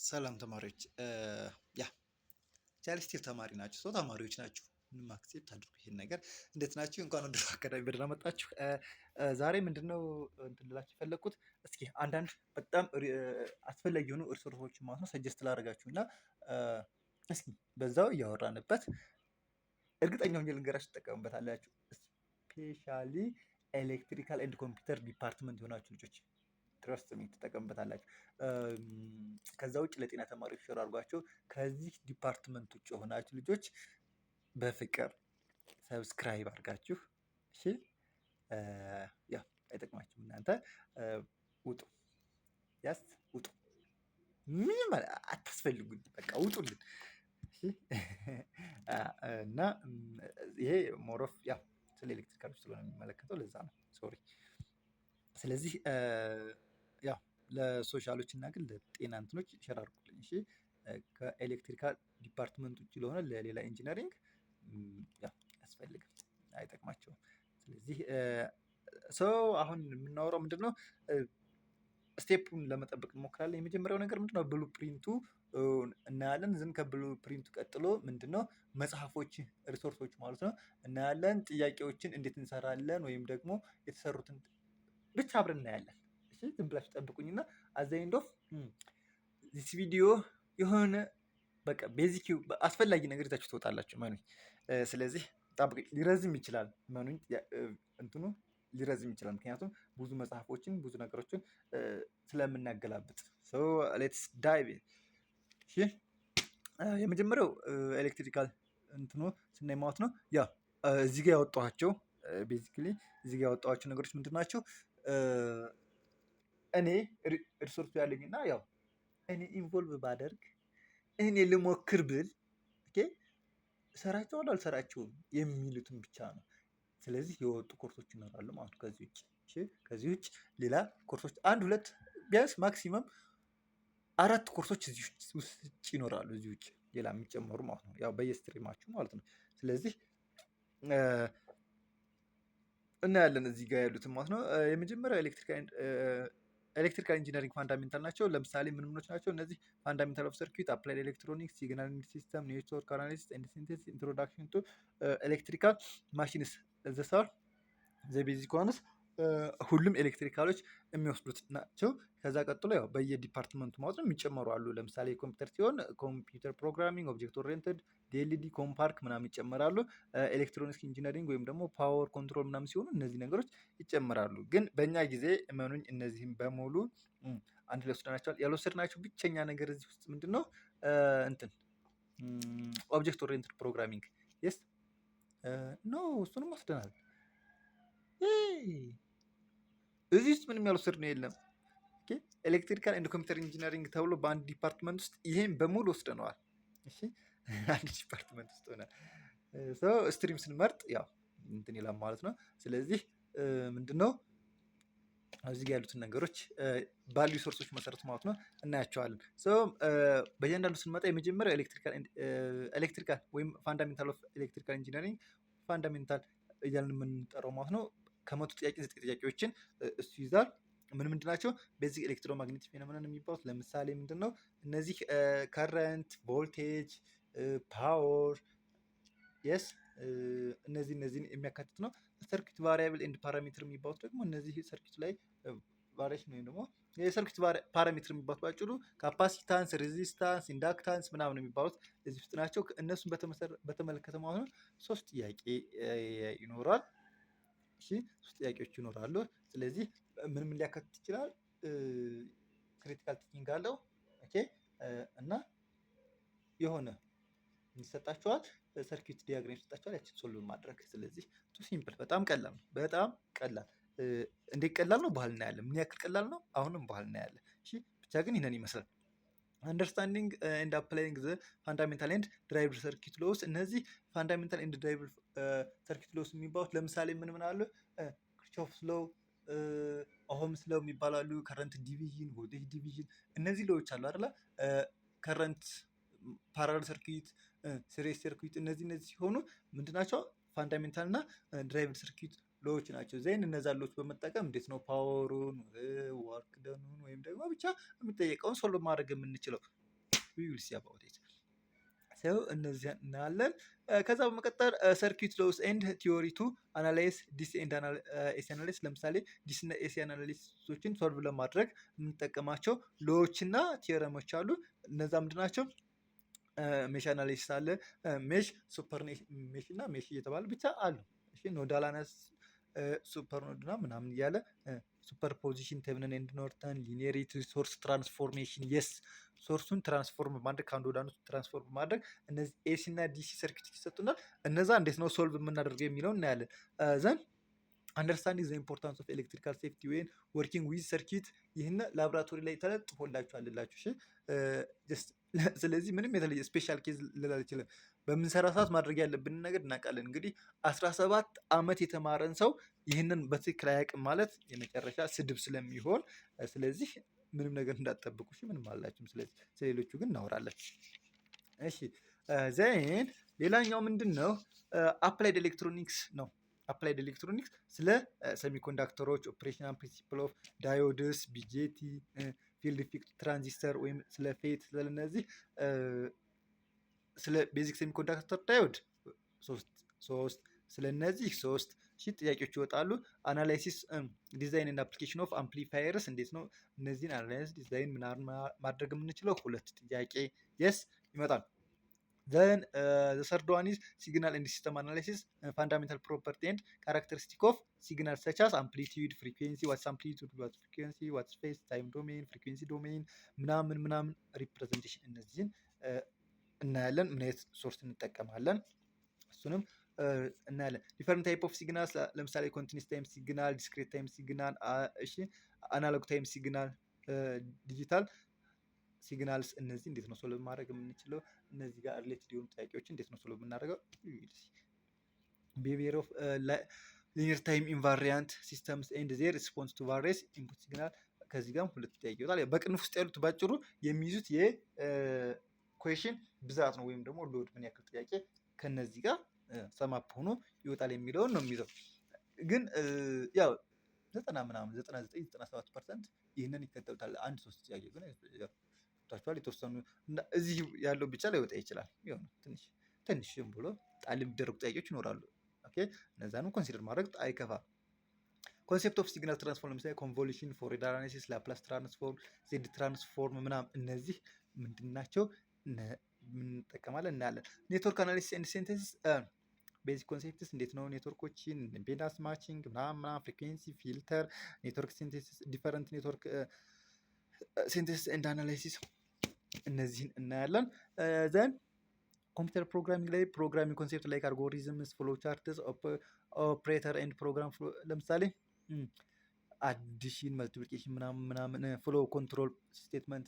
ሰላም ተማሪዎች ያ ቻሌስቲል ተማሪ ናችሁ፣ ሰው ተማሪዎች ናችሁ። ምንም አክሴፕት አድርጉ ይሄን ነገር። እንዴት ናችሁ? እንኳን ወደ አካዳሚ በደህና መጣችሁ። ዛሬ ምንድነው እንትን ልላችሁ የፈለግኩት እስኪ አንዳንድ በጣም አስፈላጊ የሆኑ ሪሶርሶችን ማለት ነው ሰጀስት ላደርጋችሁ እና እስኪ በዛው እያወራንበት እርግጠኛ ሆኜ ልንገራችሁ ትጠቀሙበታላችሁ። ስፔሻሊ ኤሌክትሪካል ኤንድ ኮምፒውተር ዲፓርትመንት የሆናችሁ ልጆች ትረስት ትጠቀምበታላችሁ። ከዛ ውጭ ለጤና ተማሪዎች ሸር አድርጓቸው። ከዚህ ዲፓርትመንት ውጭ የሆናችሁ ልጆች በፍቅር ሰብስክራይብ አድርጋችሁ እሺ። ያ አይጠቅማችሁም እናንተ ውጡ፣ ያስ ውጡ፣ ምንም አታስፈልጉኝ፣ በቃ ውጡልን እና ይሄ ሞሮፍ ያ ስለ ኤሌክትሪካሎች ስለሆነ የሚመለከተው ለዛ ነው። ሶሪ። ስለዚህ ያው ለሶሻሎች እና ግን ለጤና እንትኖች ሸር አድርጉልኝ እሺ። ከኤሌክትሪካል ዲፓርትመንት ውጭ ለሆነ ለሌላ ኢንጂነሪንግ ያስፈልጋል፣ አይጠቅማቸውም። ስለዚህ ሰው አሁን የምናወራው ምንድነው ስቴፑን ለመጠበቅ እንሞክራለን። የመጀመሪያው ነገር ምንድነው ብሉ ፕሪንቱ እናያለን። ዝም ከብሉ ፕሪንቱ ቀጥሎ ምንድነው መጽሐፎች፣ ሪሶርሶች ማለት ነው እናያለን። ጥያቄዎችን እንዴት እንሰራለን ወይም ደግሞ የተሰሩትን ብቻ አብረን እናያለን። እሺ ዝም ብላችሁ ጠብቁኝና አዘ ኤንድ ኦፍ ዚስ ቪዲዮ የሆነ በቃ ቤዚክ አስፈላጊ ነገር ይዛችሁ ትወጣላችሁ ማኑኝ። ስለዚህ ጠብቁኝ። ሊረዝም ይችላል ማኑኝ፣ እንትኑ ሊረዝም ይችላል ምክንያቱም ብዙ መጽሐፎችን ብዙ ነገሮችን ስለምናገላብጥ። ሶ ሌትስ ዳይቭ። እሺ የመጀመሪያው ኤሌክትሪካል እንትኑ ስናይ ማለት ነው ያ እዚህ ጋር ያወጣኋቸው ቤዚክሊ እዚህ ጋር ያወጣኋቸው ነገሮች ምንድን ናቸው? እኔ ሪሶርሱ ያለኝና ያው እኔ ኢንቮልቭ ባደርግ እኔ ልሞክር ብል ሰራቸዋል አልሰራቸውም የሚሉትን ብቻ ነው። ስለዚህ የወጡ ኮርሶች ይኖራሉ ማለት ነው ከዚህ ውጭ። እሺ ከዚህ ውጭ ሌላ ኮርሶች አንድ ሁለት ቢያንስ ማክሲመም 4 ኮርሶች እዚህ ውጭ ይኖራሉ። እዚህ ውጭ ሌላ የሚጨመሩ ማለት ነው ያው በየስትሪማችሁ ማለት ነው። ስለዚህ እናያለን እዚህ ጋር ያሉትን ማለት ነው። የመጀመሪያው ኤሌክትሪካል ኢንጂነሪንግ ፋንዳሜንታል ናቸው። ለምሳሌ ምን ምኖች ናቸው እነዚህ? ፋንዳሜንታል ኦፍ ሰርኪዩት፣ አፕላይድ ኤሌክትሮኒክስ፣ ሲግናል ሲስተም፣ ኔትወርክ አናሊሲስ ኤንድ ሲንቴሲስ፣ ኢንትሮዳክሽን ቱ ኤሌክትሪካል ማሽንስ ዘሳር ዘ ቤዚክ ዋንስ ሁሉም ኤሌክትሪካሎች የሚወስዱት ናቸው። ከዛ ቀጥሎ ያው በየዲፓርትመንቱ ማለት ነው የሚጨመሩ አሉ። ለምሳሌ ኮምፒውተር ሲሆን ኮምፒውተር ፕሮግራሚንግ፣ ኦብጀክት ኦሪየንትድ፣ ዲኤልዲ፣ ኮምፓርክ ምናምን ይጨመራሉ። ኤሌክትሮኒክስ ኢንጂነሪንግ ወይም ደግሞ ፓወር ኮንትሮል ምናምን ሲሆኑ እነዚህ ነገሮች ይጨመራሉ። ግን በእኛ ጊዜ እመኑኝ እነዚህም በሙሉ አንድ ላይ ወስደናቸዋል። ያልወሰድናቸው ብቸኛ ነገር እዚህ ውስጥ ምንድን ነው እንትን ኦብጀክት ኦሪየንትድ ፕሮግራሚንግ የስ ኖ እሱንም ወስደናል። እዚህ ውስጥ ምንም ያልወሰድነው የለም። ኤሌክትሪካል ኤንድ ኮምፒውተር ኢንጂነሪንግ ተብሎ በአንድ ዲፓርትመንት ውስጥ ይሄን በሙሉ ወስደነዋል። እሺ አንድ ዲፓርትመንት ውስጥ ሆነ ሰው ስትሪም ስንመርጥ ያው እንትን ይላል ማለት ነው። ስለዚህ ምንድነው እዚህ ጋር ያሉትን ነገሮች ባሉ ሶርሶች መሰረት ማለት ነው እናያቸዋለን። በእያንዳንዱ ስንመጣ የመጀመሪያው ኤሌክትሪካል ወይም ፋንዳሜንታል ኦፍ ኤሌክትሪካል ኢንጂነሪንግ ፋንዳሜንታል እያልን የምንጠራው ማለት ነው። ከመቶ ጥያቄ 9 ጥያቄዎችን እሱ ይዛል። ምን ምንድን ናቸው? ቤዚክ ኤሌክትሮማግኔቲክ ፌኖሜናን የሚባሉት ለምሳሌ ምንድን ነው እነዚህ? ከረንት፣ ቮልቴጅ፣ ፓወር የስ እነዚህን የሚያካትት ነው። ሰርኪት ቫሪያብል ኤንድ ፓራሜትር የሚባሉት ደግሞ እነዚህ ሰርኪት ላይ ቫሪዬሽን ወይም ደግሞ የሰርኪት ፓራሜትር የሚባሉት ባጭሩ ካፓሲታንስ፣ ሬዚስታንስ፣ ኢንዳክታንስ ምናምን የሚባሉት እዚህ ውስጥ ናቸው። እነሱን በተመለከተ ማለት ነው 3 ጥያቄ ይኖራል። እሺ 3 ጥያቄዎች ይኖራሉ። ስለዚህ ምን ሊያካትት ይችላል? ክሪቲካል ቲንኪንግ አለው። ኦኬ እና የሆነ ይሰጣችኋል ሰርኪት ዲያግራም ይሰጣችኋል፣ ያቺን ሶልቭ ማድረግ። ስለዚህ ቱ ሲምፕል፣ በጣም ቀላል ነው። በጣም ቀላል። እንዴት ቀላል ነው? በኋላ እናያለን። ምን ያክል ቀላል ነው? አሁንም በኋላ እናያለን። እሺ ብቻ ግን ይሄንን ይመስላል። አንደርስታንዲንግ ኤንድ አፕላይንግ ዘ ፋንዳሜንታል ኤንድ ድራይቭድ ሰርኪት ሎስ። እነዚህ ፋንዳሜንታል ኤንድ ድራይቭድ ሰርኪት ሎስ የሚባሉት ለምሳሌ ምን አሉ? ክሪችሆፍስ ሎው፣ ኦህምስ ሎው የሚባላሉ፣ ከረንት ዲቪዥን፣ ቮልቴጅ ዲቪዥን፣ እነዚህ ሎዎች አሉ አይደለ? ከረንት፣ ፓራለል ሰርኪት፣ ሲሪስ ሰርኪት፣ እነዚህ ሲሆኑ ምንድናቸው? ፋንዳሜንታል እና ድራይቭድ ሰርኪት ሎዎች ናቸው። ዜን እነዛ ሎዎች በመጠቀም እንዴት ነው ፓወሩን፣ ወርክ ደኑን ወይም ደግሞ ብቻ የሚጠየቀውን ሶልቭ ማድረግ የምንችለው። ዊ ዊል ሲ አባውት ኢት። ሰው እነዚህን እናያለን። ከዛ በመቀጠል ሰርኪት ሎውስ ኤንድ ቲዮሪ ቱ አናላይዝ ዲሲ ኤንድ ኤሲ አናሊሲስ። ለምሳሌ ዲሲ እና ኤሲ አናሊሲሶችን ሶልቭ ለማድረግ የምንጠቀማቸው ሎዎች እና ቲዮረሞች አሉ። እነዛ ምንድን ናቸው? ሜሽ አናሊሲስ አለ፣ ሜሽ፣ ሱፐር ሜሽ እና ሜሽ እየተባለ ብቻ አሉ። እሺ ኖዳል አናሊሲስ፣ ሱፐር ኖድ እና ምናምን እያለ ሱፐር ፖዚሽን፣ ቴብነን ኤንድ ኖርተን፣ ሊኒየሪቲ፣ ሶርስ ትራንስፎርሜሽን። የስ ሶርሱን ትራንስፎርም ማድረግ ከአንዱ ወደ አንዱ ትራንስፎርም ማድረግ። እነዚህ ኤሲ እና ዲሲ ሰርኪት ይሰጡናል። እነዛ እንዴት ነው ሶልቭ የምናደርገው የሚለው እናያለን። ዘን አንደርስታንዲንግ ዘ ኢምፖርታንስ ኦፍ ኤሌክትሪካል ሴፍቲ ዌን ወርኪንግ ዊዝ ሰርኪት። ይህን ላቦራቶሪ ላይ ተለጥፎላችሁ አለላችሁ። እሺ ስለዚህ ምንም የተለየ ስፔሻል ኬዝ ልል አልችልም። በምንሰራ ሰዓት ማድረግ ያለብንን ነገር እናውቃለን። እንግዲህ 17 ዓመት የተማረን ሰው ይህንን በትክክል አያውቅም ማለት የመጨረሻ ስድብ ስለሚሆን፣ ስለዚህ ምንም ነገር እንዳትጠብቁ። እሺ ምንም አላችሁም። ስለዚህ ስለሌሎቹ ግን እናወራለን። እሺ ዜን ሌላኛው ምንድን ነው? አፕላይድ ኤሌክትሮኒክስ ነው። አፕላይድ ኤሌክትሮኒክስ ስለ ሰሚኮንዳክተሮች፣ ኦፕሬሽናል ፕሪንሲፕል ኦፍ ዳዮድስ፣ ቢጄቲ፣ ፊልድ ኢፌክት ትራንዚስተር ወይም ስለ ፌት፣ ስለነዚህ ስለ ቤዚክ ሴሚኮንዳክተር ዳዮድ ሶስት ስለነዚህ 3 ጥያቄዎች ይወጣሉ። አናላይሲስ ዲዛይን እና አፕሊኬሽን ኦፍ አምፕሊፋየርስ፣ እንዴት ነው እነዚህን አናላይሲስ ዲዛይን ምናምን ማድረግ የምንችለው? 2 ጥያቄ የስ ይመጣል። ዘን ዘ ሰርድ ዋን ኢዝ ሲግናል ኤንድ ሲስተም አናላይሲስ ፋንዳሜንታል ፕሮፐርቲ ኤንድ ካራክተሪስቲክ ኦፍ ሲግናል ሰች አስ አምፕሊቲዩድ፣ ፍሪኩዌንሲ፣ ዋትስ አምፕሊቲዩድ፣ ዋትስ ፍሪኩዌንሲ፣ ዋትስ ፌዝ፣ ታይም ዶሜን፣ ፍሪኩዌንሲ ዶሜን ምናምን ሪፕሬዘንቴሽን፣ እነዚህን እናያለን። ምን አይነት ሶርስ እንጠቀማለን እሱንም እናያለን። ዲፈረንት ታይፕ ኦፍ ሲግናልስ ለምሳሌ ኮንቲኒስ ታይም ሲግናል፣ ዲስክሬት ታይም ሲግናል፣ እሺ አናሎግ ታይም ሲግናል፣ ዲጂታል ሲግናልስ። እነዚህ እንዴት ነው ሶልቭ ማድረግ የምንችለው? እነዚህ ጋር ሪሌትድ የሆኑ ጥያቄዎች እንዴት ነው ሶልቭ የምናደርገው? ቢሄቪየር ኦፍ ሊኒየር ታይም ኢንቫሪያንት ሲስተምስ ኤንድ ዜር ሪስፖንስ ቱ ቫሪየስ ኢንፑት ሲግናል። ከዚህ ጋርም 2 ጥያቄ ይወጣል። በቅንፍ ውስጥ ያሉት ባጭሩ የሚይዙት የኩዌሽን ብዛት ነው፣ ወይም ደግሞ ሎድ ምን ያክል ጥያቄ ከነዚህ ጋር ሰማፕ ሆኖ ይወጣል የሚለውን ነው የሚይዘው። ግን ያው 99-97% ይህንን ይከተሉታል። 1-3 ጥያቄ ግን ታችኋል። የተወሰኑ እዚህ ያለው ብቻ ላይወጣ ይችላል። ይሁን ትንሽ ብሎ ጣል የሚደረጉ ጥያቄዎች ይኖራሉ። ኦኬ እነዛንም ኮንሲደር ማድረግ አይከፋም። ኮንሴፕት ኦፍ ሲግናል ትራንስፎርም ለምሳሌ ኮንቮሉሽን፣ ፎሪየር አናሊሲስ፣ ላፕላስ ትራንስፎርም፣ ዜድ ትራንስፎርም ምናምን እነዚህ ምንድናቸው እንጠቀማለን እናያለን። ኔትወርክ አናሊሲስ ኤንድ ሲንቴሲስ ቤዚክ ኮንሴፕትስ እንዴት ነው ኔትወርኮችን ኢምፔዳንስ ማቺንግ ምናምን፣ ፍሪኩዌንሲ ፊልተር፣ ኔትወርክ ሲንቴሲስ፣ ዲፈረንት ኔትወርክ ሲንቴሲስ ኤንድ አናላይሲስ እነዚህን እናያለን። ዘን ኮምፒውተር ፕሮግራሚንግ ላይ ፕሮግራሚንግ ኮንሴፕት ላይክ አልጎሪዝምስ፣ ፍሎ ቻርትስ፣ ኦፕሬተር ኤንድ ፕሮግራም ፍሎ ለምሳሌ አዲሽን፣ መልቲፕሊኬሽን ምናምን፣ ፍሎ ኮንትሮል ስቴትመንት፣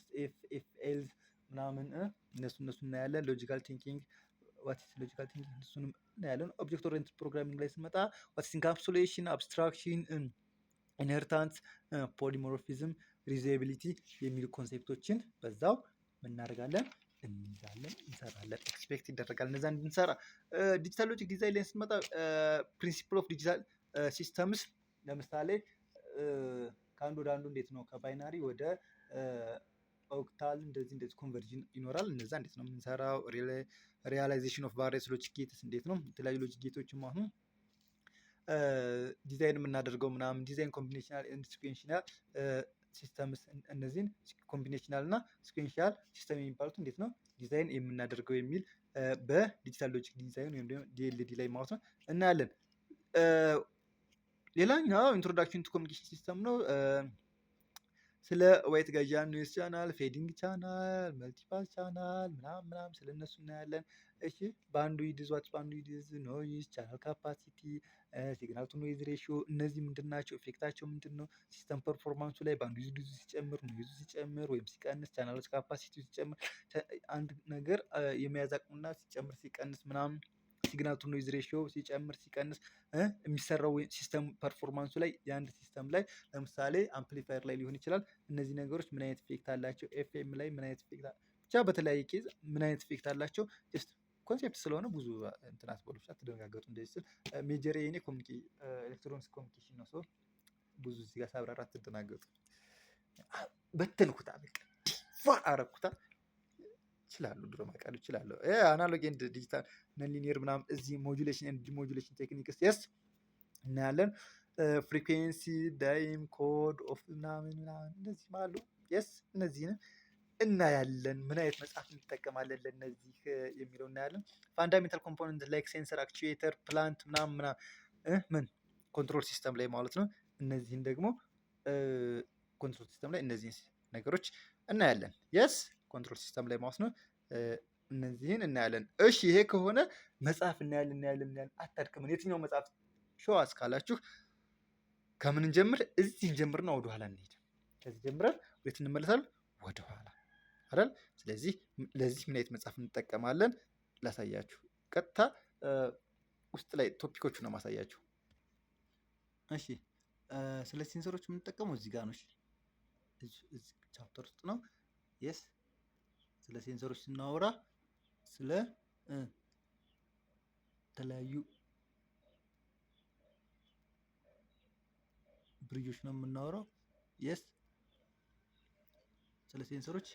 ኤፍ ኤልስ ምናምን እነሱ እናያለን። ሎጂካል ቲንኪንግ ዋትስ ሎጂካል ቲንኪንግ እሱንም እናያለን። ኦብጀክት ኦሪየንትድ ፕሮግራሚንግ ላይ ስንመጣ ዋትስ ኢንካፕሱሌሽን፣ አብስትራክሽን፣ ኢንሄሪታንስ፣ ፖሊሞርፊዝም፣ ሪዩዛቢሊቲ የሚሉ ኮንሴፕቶችን በዛው እናደርጋለን፣ እንይዛለን፣ እንሰራለን። ኤክስፔክት ይደረጋል እነዛ እንድንሰራ። ዲጂታል ሎጂክ ዲዛይን ላይ ስንመጣ ፕሪንሲፕል ኦፍ ዲጂታል ሲስተምስ ለምሳሌ ከአንዱ ወደ አንዱ እንዴት ነው ከባይናሪ ወደ ኦክታል እንደዚህ ኮንቨርዥን ይኖራል። እነዛ እንዴት ነው የምንሰራው? ሪያላይዜሽን ኦፍ ቫሪየስ ሎጂክ ጌትስ እንዴት ነው የተለያዩ ሎጂክ ጌቶችም አሁን ዲዛይን የምናደርገው ምናምን፣ ዲዛይን ኮምቢኔሽናል ኤንድ ሲኩዌንሻል ሲስተምስ እነዚህን ኮምቢኔሽናል እና ሲኩዌንሻል ሲስተም የሚባሉት እንዴት ነው ዲዛይን የምናደርገው የሚል በዲጂታል ሎጂክ ዲዛይን ወይም ደግሞ ዲኤልዲ ላይ ማለት ነው እናያለን። ሌላኛው ኢንትሮዳክሽን ቱ ኮሚኒኬሽን ሲስተም ነው። ስለ ዋይት ጋዣን ኖይዝ ቻናል፣ ፌዲንግ ቻናል፣ መልቲፓስ ቻናል ምናምን ስለነሱ እናያለን። እሺ ባንድዊድዝ፣ ዋትስ ባንድዊድዝ፣ ኖይዝ፣ ቻናል ካፓሲቲ፣ ሲግናል ቱ ኖይዝ ሬሽዮ እነዚህ ምንድን ናቸው? ኢፌክታቸው ምንድን ነው? ሲስተም ፐርፎርማንሱ ላይ ባንድዊድዙ ሲጨምር፣ ኖይዙ ሲጨምር ወይም ሲቀንስ፣ ቻናሎች ካፓሲቲ ሲጨምር፣ አንድ ነገር የመያዝ አቅሙና ሲጨምር ሲቀንስ ምናምን፣ ሲግናል ቱ ኖይዝ ሬሽዮ ሲጨምር ሲቀንስ የሚሰራው ሲስተም ፐርፎርማንሱ ላይ የአንድ ሲስተም ላይ ለምሳሌ አምፕሊፋየር ላይ ሊሆን ይችላል። እነዚህ ነገሮች ምን አይነት ኢፌክት አላቸው? ኤፍኤም ላይ ምን አይነት ኢፌክት ብቻ በተለያየ ኬዝ ምን አይነት ኢፌክት አላቸው? ጀስት ኮንሴፕት ስለሆነ ብዙ እንትን አትበሉሽ፣ አትደነጋገጡ። እንደዚህ ስል ሜጀር የኔ ኤሌክትሮኒክስ ኮሚኒኬሽን ነው። ሰው ብዙ እዚህ ጋር ሳብራራ አትደናገጡ። በተንኩታ በቃ ዲፋ አረኩታ ይችላሉ፣ ድሮ ማቃሉ ይችላሉ። አናሎግ ኤንድ ዲጂታል ነን ሊኒየር ምናምን እዚህ ሞጁሌሽን ኤንድ ዲሞጁሌሽን ቴክኒክስ የስ እናያለን። ፍሪኩዌንሲ ዳይም ኮድ ኦፍ ምናምን እንደዚህ አሉ። የስ እነዚህንም እናያለን። ምን አይነት መጽሐፍ እንጠቀማለን ለእነዚህ የሚለው እናያለን። ፋንዳሜንታል ኮምፖነንት ላይክ ሴንሰር፣ አክቹዌተር፣ ፕላንት ምናምን ምን ኮንትሮል ሲስተም ላይ ማለት ነው። እነዚህን ደግሞ ኮንትሮል ሲስተም ላይ እነዚህን ነገሮች እናያለን። የስ ኮንትሮል ሲስተም ላይ ማለት ነው። እነዚህን እናያለን። እሺ ይሄ ከሆነ መጽሐፍ እናያለን። አታድክምን። የትኛው መጽሐፍ ሸዋስ ካላችሁ ከምን እንጀምር? እዚህ እንጀምርና ወደኋላ እንሄድ። ከዚህ ጀምረን ወዴት እንመለሳለን? ወደኋላ አይደል? ስለዚህ ለዚህ ምን አይነት መጽሐፍ እንጠቀማለን ላሳያችሁ። ቀጥታ ውስጥ ላይ ቶፒኮቹ ነው ማሳያችሁ። እሺ ስለ ሴንሰሮች የምንጠቀመው እዚህ ጋር ነው። እዚህ ቻፕተር ውስጥ ነው። የስ ስለ ሴንሰሮች ስናወራ ስለ ተለያዩ ብሪጆች ነው የምናወራው። የስ ስለ ሴንሰሮች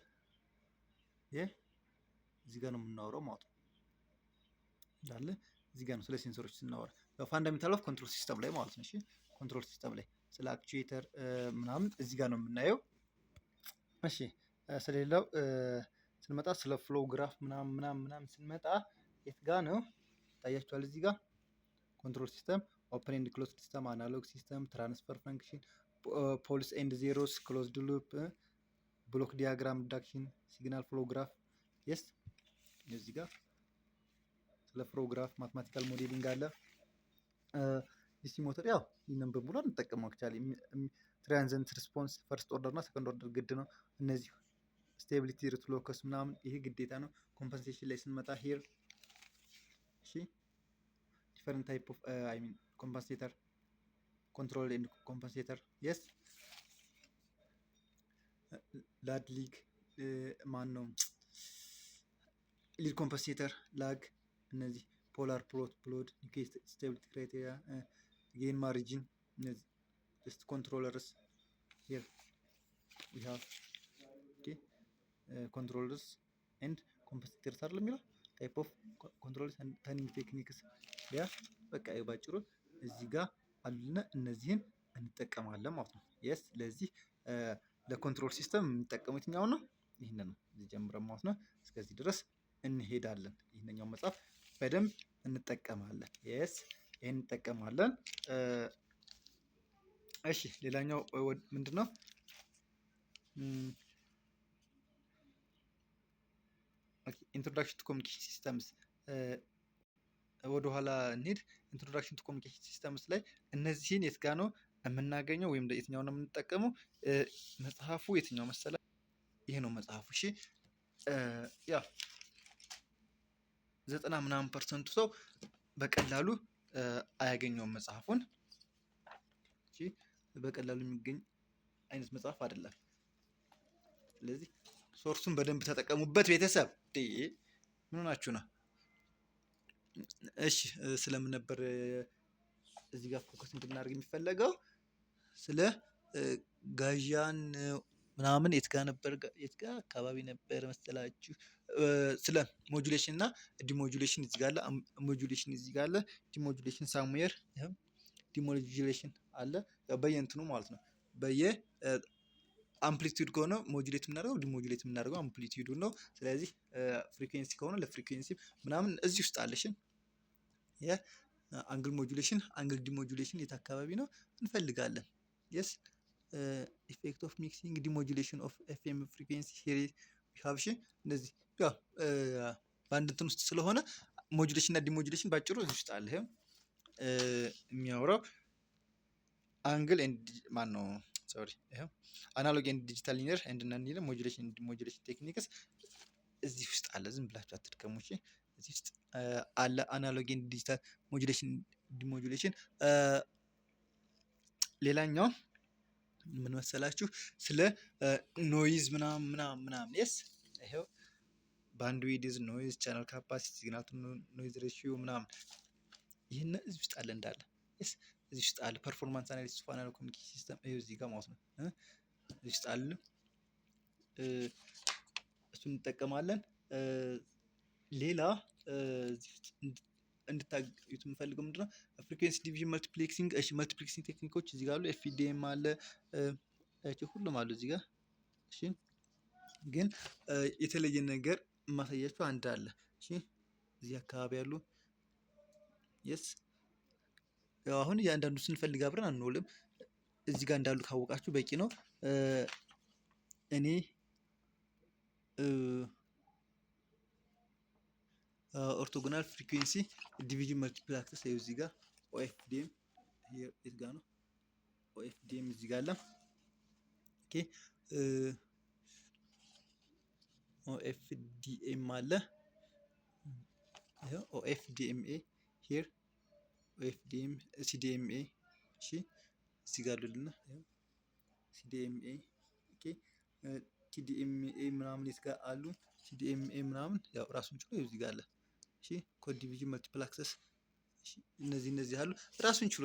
እዚህ ጋር ነው የምናወራው ማለት ነው። እንዳለ እዚህ ጋር ነው ስለ ሴንሰሮች ስናወራ ፋንዳሜንታል ኦፍ ኮንትሮል ሲስተም ላይ ማለት ነው። እሺ ኮንትሮል ሲስተም ላይ ስለ አክቹዌተር ምናምን እዚህ ጋር ነው የምናየው። እሺ ስለሌላው ስንመጣ ስለ ፍሎ ግራፍ ምናምን ስንመጣ የት ጋር ነው ታያችኋል? እዚህ ጋር ኮንትሮል ሲስተም ኦፕን ኤንድ ክሎዝድ ሲስተም፣ አናሎግ ሲስተም፣ ትራንስፈር ፈንክሽን፣ ፖልስ ኤንድ ዜሮስ፣ ክሎዝድ ሉፕ፣ ብሎክ ዲያግራም ሪዳክሽን፣ ሲግናል ፍሎ ግራፍ። የስ እዚህ ጋር ስለ ፍሎ ግራፍ ማትማቲካል ሞዴሊንግ አለ። ዲሲ ሞተር ያው ይህንን በሙሉ እንጠቀመው አክቹዋሊ ትራንዘንት ሪስፖንስ ፈርስት ኦርደር እና ሰከንድ ኦርደር ግድ ነው። እነዚህ ስቴቢሊቲ ሪትሎከስ ምናምን ይሄ ግዴታ ነው። ኮምፐንሴሽን ላይ ስንመጣ ሄር እሺ ዲፈረንት ታይፕ ኦፍ አይ ሚን ኮምፐንሴተር ኮንትሮል ኤንድ ኮምፐንሴተር የስ ላድ ሊግ ማን ነው ሊድ ኮምፐንሴተር ላግ እነዚህ ፖላር ፕሎት ብሎድ ስቴቢሊቲ ክራይቴሪያ ጌን ማሪጂን እነዚህ ጀስት ኮንትሮለርስ ሂር ዊ ሃቭ ኦኬ ኮንትሮለርስ ኤንድ ኮምፐንሴተርስ አይደል የሚለው ታይፕ ኦፍ ኮንትሮል ተርኒንግ ቴክኒክስ ያ በቃ ባጭሩ እዚህ ጋር አሉና እነዚህን እንጠቀማለን ማለት ነው። የስ ለዚህ ለኮንትሮል ሲስተም የምንጠቀመው የትኛው ነው? ይህንን ነው። እዚህ ጀምረን ማለት ነው እስከዚህ ድረስ እንሄዳለን። ይህንኛው መጽሐፍ በደንብ እንጠቀማለን። የስ ይህን እንጠቀማለን። እሺ ሌላኛው ምንድን ነው? ኢንትሮዳክሽን ቱ ኮሚኒኬሽን ሲስተምስ ወደኋላ እንሂድ። ኢንትሮዳክሽን ቱ ኮሚኒኬሽን ሲስተምስ ላይ እነዚህን የት ጋ ነው የምናገኘው ወይም የትኛው ነው የምንጠቀመው? መጽሐፉ የትኛው መሰለ? ይሄ ነው መጽሐፉ። እሺ ያ 90% ሰው በቀላሉ አያገኘውም መጽሐፉን። እሺ በቀላሉ የሚገኝ አይነት መጽሐፍ አይደለም። ስለዚህ ሶርሱን በደንብ ተጠቀሙበት ቤተሰብ። ምን ሆናችሁ ነው? እሺ ስለምን ነበር እዚህ ጋር ፎከስ እንድናደርግ የሚፈለገው? ስለ ጋዣን ምናምን የት ጋር ነበር? የት ጋር አካባቢ ነበር መሰላችሁ? ስለ ሞጁሌሽን እና ዲሞጁሌሽን እዚህ ጋር አለ። ሞጁሌሽን እዚህ ጋር አለ። ዲሞጁሌሽን ሳሙዌር ይሄም ዲሞጁሌሽን አለ። በየእንትኑ ማለት ነው። በየ አምፕሊቲዩድ ከሆነ ሞጁሌት የምናደርገው ዲሞጁሌት የምናደርገው አምፕሊቲዩዱ ነው። ስለዚህ ፍሪኩዌንሲ ከሆነ ለፍሪኩዌንሲ ምናምን እዚህ ውስጥ አለሽን። የአንግል ሞጁሌሽን አንግል ዲሞጁሌሽን የት አካባቢ ነው እንፈልጋለን። የስ ኢፌክት ኦፍ ሚክሲንግ ዲሞጁሌሽን ኦፍ ኤፍኤም ፍሪኩዌንሲ ሄሪ ሀብሽ እንደዚህ ያው በአንድ እንትን ውስጥ ስለሆነ ሞጁሌሽን እና ዲሞጁሌሽን ባጭሩ እዚህ ውስጥ አለ። ይሄም የሚያወራው አንግል ኤንድ ማን ነው ሶሪ ይሄም አናሎግ ኤንድ ዲጂታል ሊኒየር ኤንድ ነን ሊኒየር ሞጁሌሽን ኤንድ ዲሞጁሌሽን ቴክኒክስ እዚህ ውስጥ አለ። ዝም ብላችሁ አትድከሙ። እሺ እዚህ ውስጥ አለ አናሎግ ኤንድ ዲጂታል ሞጁሌሽን ዲሞጁሌሽን። ሌላኛው ምን መሰላችሁ? ስለ ኖይዝ ምናምን የስ ይሄው ባንድዊድዝ ኖይዝ ቻናል ካፓሲቲ ሲግናል ቱ ኖይዝ ሬሺዮ ምናምን ይሄን እዚህ ውስጥ አለ እንዳለ የስ እዚህ ውስጥ አለ። ፐርፎርማንስ አናሊሲስ ኦፍ አናሎግ ኮሚኒኬሽን ሲስተም ይሄው እዚህ ጋር ማለት ነው። እዚህ ውስጥ አለ። እሱን እንጠቀማለን። ሌላ እዚህ ውስጥ እንድታዩት የምፈልገው ምንድነው ፍሪኩዌንሲ ዲቪዥን መልቲፕሌክሲንግ። እሺ መልቲፕሌክሲንግ ቴክኒኮች እዚህ ጋር አሉ። ኤፍዲኤም አለ፣ ሁሉም አሉ እዚህ ጋር። እሺ ግን የተለየ ነገር የማሳያችሁ አንድ አለ። እሺ እዚህ አካባቢ ያሉ የስ አሁን እያንዳንዱ ስንፈልግ አብረን አንውልም። እዚህ ጋር እንዳሉ ካወቃችሁ በቂ ነው። እኔ ኦርቶጎናል ፍሪኩዌንሲ ዲቪዥን መልቲፕል አክሰስ ይኸው እዚህ ጋር ኦኤፍዲኤም የት ጋር ነው? ኦኤፍዲኤም እዚህ ጋር አለ። ኦኬ ኦኤፍዲኤም አለ። ይኸው ኦኤፍዲኤምኤ ሂር ኦኤፍዲኤም ሲዲኤምኤ እሺ እዚህ ጋር አሉልና ሲዲኤምኤ ኦኬ ቲዲኤምኤ ምናምን የት ጋር አሉ? ሲዲኤምኤ ምናምን ያው ራሱን ችሎ እዚህ ጋር አለ። እሺ ኮድ ዲቪዥን መልቲፕል አክሰስ እነዚህ አሉ ራሱን ችሎ።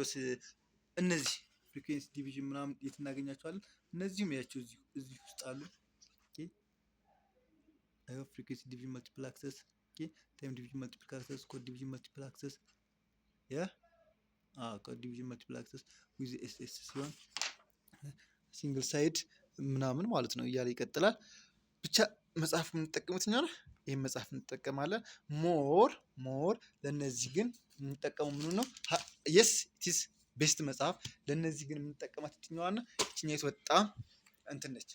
እነዚህ ፍሪኩዌንሲ ዲቪዥን ምናምን የት እናገኛቸዋለን? እነዚህም ያቸው እዚህ ውስጥ አሉ። ኦኬ ፍሪኩዌንሲ ዲቪዥን መልቲፕል አክሰስ ኦኬ ታይም ዲቪዥን መልቲፕል አክሰስ ኮድ ዲቪዥን መልቲፕል አክሰስ ኮድ ዲቪዥን መልቲፕል አክሰስ ዊዝ ኤስኤስ ሲሆን ሲንግል ሳይድ ምናምን ማለት ነው እያለ ይቀጥላል። ብቻ መጽሐፍ የምንጠቀሙት እኛ ነው። ይህን መጽሐፍ እንጠቀማለን። ሞር ለእነዚህ ግን የምንጠቀመው ምኑ ነው? የስ ኢትስ ቤስት መጽሐፍ። ለእነዚህ ግን የምንጠቀማት የትኛዋና የትኛይቱ በጣም እንትን ነች፣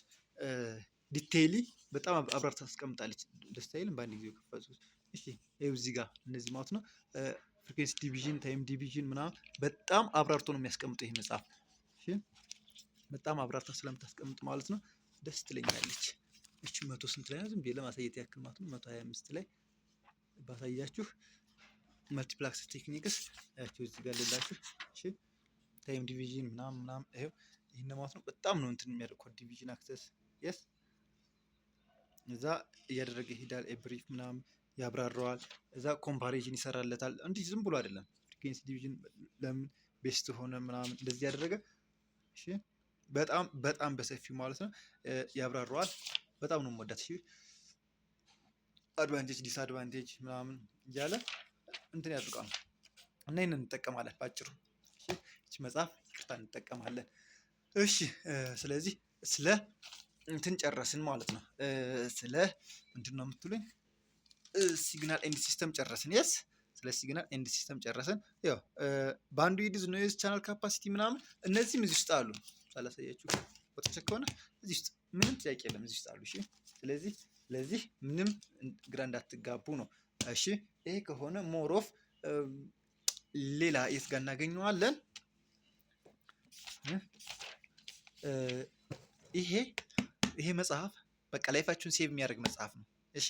ዲቴይሊ በጣም አብራርታ ታስቀምጣለች። ደስ አይልም? በአንድ ጊዜ ከፈቱ። እሺ ይኸው እዚህ ጋር እነዚህ ማለት ነው ፍሪኩዌንሲ ዲቪዥን፣ ታይም ዲቪዥን ምናምን በጣም አብራርቶ ነው የሚያስቀምጠው ይህ መጽሐፍ። እሺ በጣም አብራርታ ስለምታስቀምጥ ማለት ነው ደስ ትለኛለች። እቺ 100 ስንት ላይ ነው? ዝም ብዬ ለማሳየት ያክል ማለት ነው 125 ላይ ባሳያችሁ መልቲፕል አክሰስ ቴክኒክስ ያችሁ እዚህ ጋር ልላችሁ። እሺ ታይም ዲቪዥን ምናምን ይሄው ይሄን ማለት ነው በጣም ነው እንትን የሚያደርግ ኮድ ዲቪዥን አክሰስ የስ እዛ እያደረገ ይሄዳል። ብሪፍ ምናምን ያብራራዋል። እዛ ኮምፓሪዥን ይሰራለታል። እንዲህ ዝም ብሎ አይደለም። ፍሪኩዌንሲ ዲቪዥን ለምን ቤስት ሆነ ምናምን እንደዚህ ያደረገ እሺ በጣም በሰፊው ማለት ነው ያብራራዋል። በጣም ነው የምወዳት። እሺ አድቫንቴጅ ዲስአድቫንቴጅ ምናምን እያለ እንትን ያድርጋል እና ይሄንን እንጠቀማለን ባጭሩ። እሺ እቺ መጽሐፍ ይቅርታ እንጠቀማለን። እሺ ስለዚህ ስለ እንትን ጨረስን ማለት ነው። ስለ ምንድን ነው የምትሉኝ? ሲግናል ኤንድ ሲስተም ጨረስን። የስ ስለ ሲግናል ኤንድ ሲስተም ጨረስን። ያው ባንድዊድዝ ኖይዝ ቻናል ካፓሲቲ ምናምን እነዚህም እዚህ ውስጥ አሉ። ሳላሳያችሁ ወጥቼ ከሆነ እዚህ ውስጥ ምንም ጥያቄ የለም፣ እዚህ ውስጥ አሉ። እሺ ስለዚህ ምንም ግራ እንዳትጋቡ ነው። እሺ ይሄ ከሆነ ሞር ኦፍ ሌላ የት ጋር እናገኘዋለን? ይሄ መጽሐፍ በቃ ላይፋችሁን ሴቭ የሚያደርግ መጽሐፍ ነው። እሺ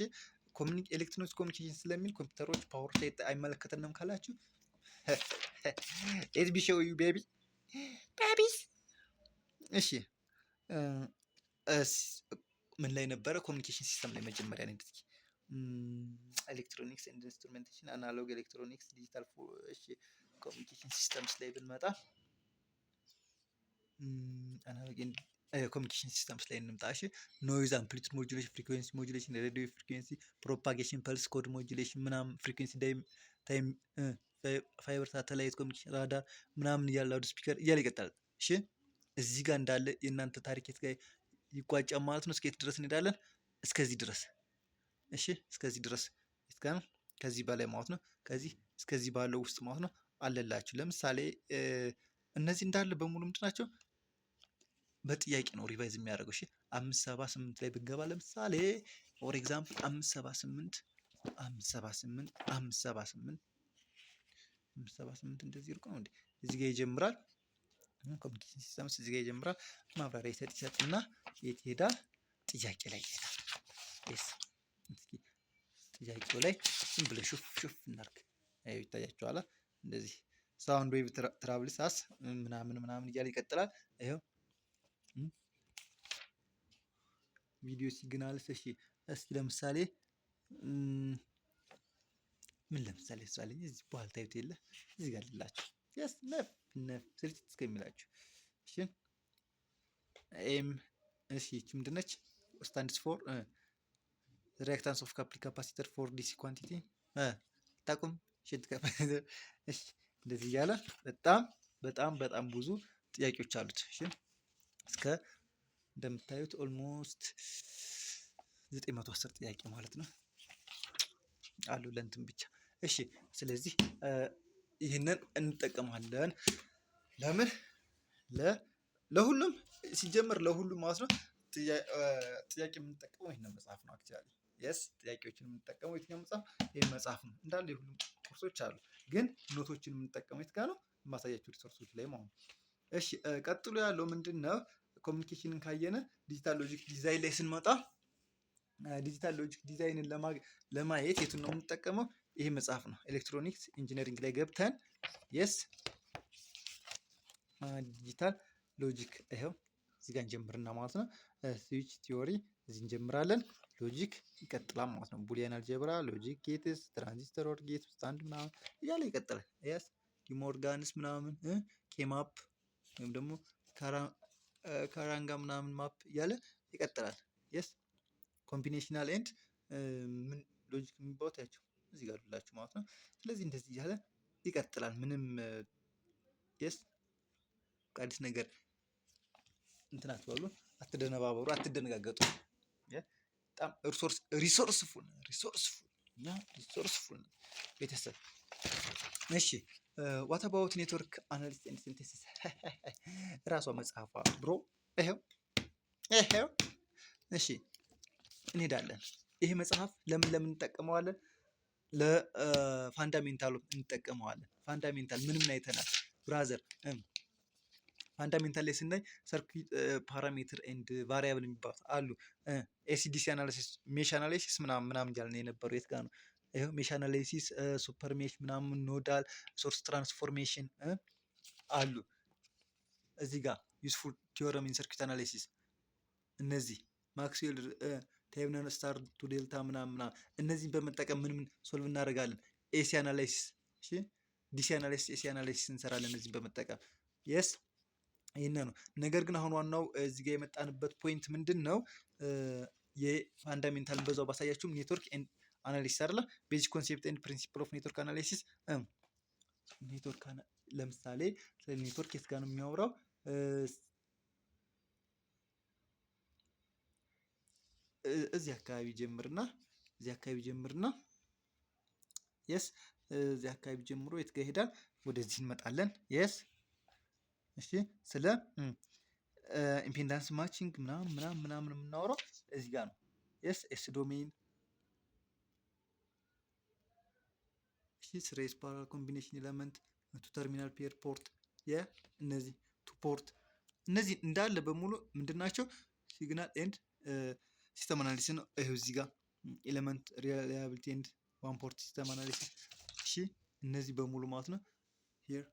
ኤሌክትሮኒክስ ኮሚኒኬሽን ስለሚል ኮምፒውተሮች ፓወር ሳይት አይመለከተንም ካላችሁ ኤስ ቢ ሾው ዩ ቤቢስ። እሺ ምን ላይ ነበረ? ኮሚኒኬሽን ሲስተም ላይ መጀመሪያ ነው። እስኪ ኤሌክትሮኒክስ ኤንድ ኢንስትሩሜንቴሽን፣ አናሎግ ኤሌክትሮኒክስ፣ ዲጂታል እሺ ኮሚኒኬሽን ሲስተምስ ላይ ብንመጣ አናሎግ ኮሚኒኬሽን ሲስተምስ ላይ እንምጣ። እሺ ኖይዝ አምፕሊቱድ ሞጁሌሽን፣ ፍሪኩዌንሲ ሞጁሌሽን፣ ሬዲዮ ፍሪኩዌንሲ ፕሮፓጌሽን፣ ፐልስ ኮድ ሞጁሌሽን ምናምን፣ ፍሪኩዌንሲ ታይም ፋይበር ሳተላይት ኮሚኒኬሽን፣ ራዳር ምናምን እያለ ላውድ ስፒከር እያለ ይቀጥላል። እሺ እዚህ ጋር እንዳለ የእናንተ ታሪክ የት ጋር ይቋጫል ማለት ነው። እስከየት ድረስ እንሄዳለን? እስከዚህ ድረስ። እሺ እስከዚህ ድረስ የት ጋር ነው? ከዚህ በላይ ማለት ነው። ከዚህ እስከዚህ ባለው ውስጥ ማለት ነው አለላችሁ። ለምሳሌ እነዚህ እንዳለ በሙሉ ምንድን ናቸው? በጥያቄ ነው ሪቫይዝ የሚያደርገው። እሺ 578 ላይ ብንገባ ለምሳሌ ፎር ኤግዛምፕል 578 እንደዚህ ርቆ ነው እንዴ? እዚህ ጋር ይጀምራል። ኮሚኒኬሽን ሲስተምስ እዚህ ጋር ይጀምራል። ማብራሪያ ይሰጥና የት ይሄዳል? ጥያቄ ላይ ይሄዳል። እሺ እስኪ ጥያቄው ላይ ዝም ብለን ሹፍ እናድርግ። አይ ይታያችኋል። እንደዚህ ሳውንድ ዌቭ ትራቭልስ አስ ምናምን እያለ ይቀጥላል። ይሄው ቪዲዮ ሲግናልስ። እሺ እስኪ ለምሳሌ ምን ለምሳሌ እዚህ በኋላ ታዩት የለ እዚህ ጋር ልላችሁ ያስ ነፍ ስርጭት እስከሚላችሁ። እሺ ኤም እሺ እቺ ምንድን ነች? ስታንድስ ፎር ሪያክታንስ ኦፍ ካፕል ካፓሲተር ፎር ዲሲ ኳንቲቲ ታቁም ሽት ካፓሲተር። እሺ እንደዚህ እያለ በጣም ብዙ ጥያቄዎች አሉት። እሺ እስከ እንደምታዩት ኦልሞስት 910 ጥያቄ ማለት ነው አሉ ለእንትን ብቻ። እሺ ስለዚህ ይህንን እንጠቀማለን። ለምን ለሁሉም ሲጀመር ለሁሉም ማለት ነው ጥያቄ የምንጠቀመው ይህንን መጽሐፍ ነው። አክቹዋሊ የስ ጥያቄዎችን የምንጠቀመው የትኛው መጽሐፍ? ይህን መጽሐፍ ነው። እንዳለ የሁሉም ኮርሶች አሉ፣ ግን ኖቶችን የምንጠቀመው የት ጋር ነው? የማሳያችሁ ሪሶርሶች ላይ ማለት ነው። እሺ ቀጥሎ ያለው ምንድን ነው? ኮሚኒኬሽንን ካየነ ዲጂታል ሎጂክ ዲዛይን ላይ ስንመጣ ዲጂታል ሎጂክ ዲዛይንን ለማየት የቱን ነው የምንጠቀመው? ይሄ መጽሐፍ ነው። ኤሌክትሮኒክስ ኢንጂነሪንግ ላይ ገብተን የስ ዲጂታል ሎጂክ ይኸው እዚህ ጋር እንጀምርና ማለት ነው ስዊች ቲዮሪ እዚህ እንጀምራለን። ሎጂክ ይቀጥላል ማለት ነው። ቡሊያን አልጀብራ፣ ሎጂክ ጌትስ፣ ትራንዚስተር ኦር ጌት ስታንድ ምናምን እያለ ይቀጥላል። የስ ዲሞርጋንስ ምናምን ኬማፕ ወይም ደግሞ ካራንጋ ምናምን ማፕ እያለ ይቀጥላል። የስ ኮምቢኔሽናል ኤንድ ምን ሎጂክ የሚባሉት ያቸው እዚህ ጋር ላችሁ ማለት ነው። ስለዚህ እንደዚህ እያለ ይቀጥላል። ምንም የስ አዲስ ነገር እንትን አትበሉ፣ አትደነባበሩ፣ አትደነጋገጡ። በጣም ሪሶርስፉል ቤተሰብ። እሺ ዋት አባውት ኔትወርክ አናሊሲስ ኤንድ ሲንቴሲስ ራሷ መጽሐፏ ብሮ ይሄው። እሺ እንሄዳለን። ይሄ መጽሐፍ ለምን እንጠቀመዋለን? ለፋንዳሜንታሉ እንጠቀመዋለን። ፋንዳሜንታል ምንም ላይ አይተናል ብራዘር። ፋንዳሜንታል ላይ ስናይ ሰርኪት ፓራሜትር ኤንድ ቫሪያብል የሚባሉት አሉ። ኤሲዲሲ አናሊሲስ፣ ሜሽ አናሊሲስ ምናምን እያልን የነበረው የት ጋር ነው? ይሄው ሜሽ አናሊሲስ፣ ሱፐር ሜሽ ምናምን፣ ኖዳል ሶርስ ትራንስፎርሜሽን አሉ። እዚህ ጋር ዩስፉል ቲዮረም ኢን ሰርኪት አናሊሲስ፣ እነዚህ ማክስዌል ቴብነር ስታር ቱ ዴልታ ምናምን እነዚህን በመጠቀም ምን ሶልቭ እናደርጋለን? ኤሲ አናላይሲስ፣ እሺ ዲሲ አናላይሲስ፣ ኤሲ አናላይሲስ እንሰራለን እነዚህን በመጠቀም የስ ይሄን ነው። ነገር ግን አሁን ዋናው እዚህ ጋር የመጣንበት ፖይንት ምንድን ነው? የፋንዳሜንታልን በዛው ባሳያችሁም ኔትወርክ አናሊሲስ አይደለ? ቤዚክ ኮንሴፕት ኤንድ ፕሪንሲፕል ኦፍ ኔትወርክ አናሊሲስ። ኔትወርክ ለምሳሌ ስለ ኔትወርክ የት ጋር ነው የሚያወራው? እዚህ አካባቢ ጀምርና የስ እዚህ አካባቢ ጀምሮ የት ጋር ይሄዳል? ወደዚህ እንመጣለን። የስ እሺ ስለ ኢምፔዳንስ ማቺንግ ምናምን የምናወራው እዚህ ጋር ነው። የስ ኤስ ዶሜን፣ እሺ ስሬስ ፓራል ኮምቢኔሽን ኤለመንት፣ ቱ ተርሚናል ፔር ፖርት፣ እነዚህ ቱ ፖርት፣ እነዚህ እንዳለ በሙሉ ምንድናቸው? ሲግናል ኤንድ ሲስተም አናሊሲስ ነው። ይሄው እዚህ ጋር ኤሌመንት ሪላያቢሊቲ ኤንድ ዋን ፖርት ሲስተም አናሊሲስ። እሺ እነዚህ በሙሉ ማለት ነው ሂር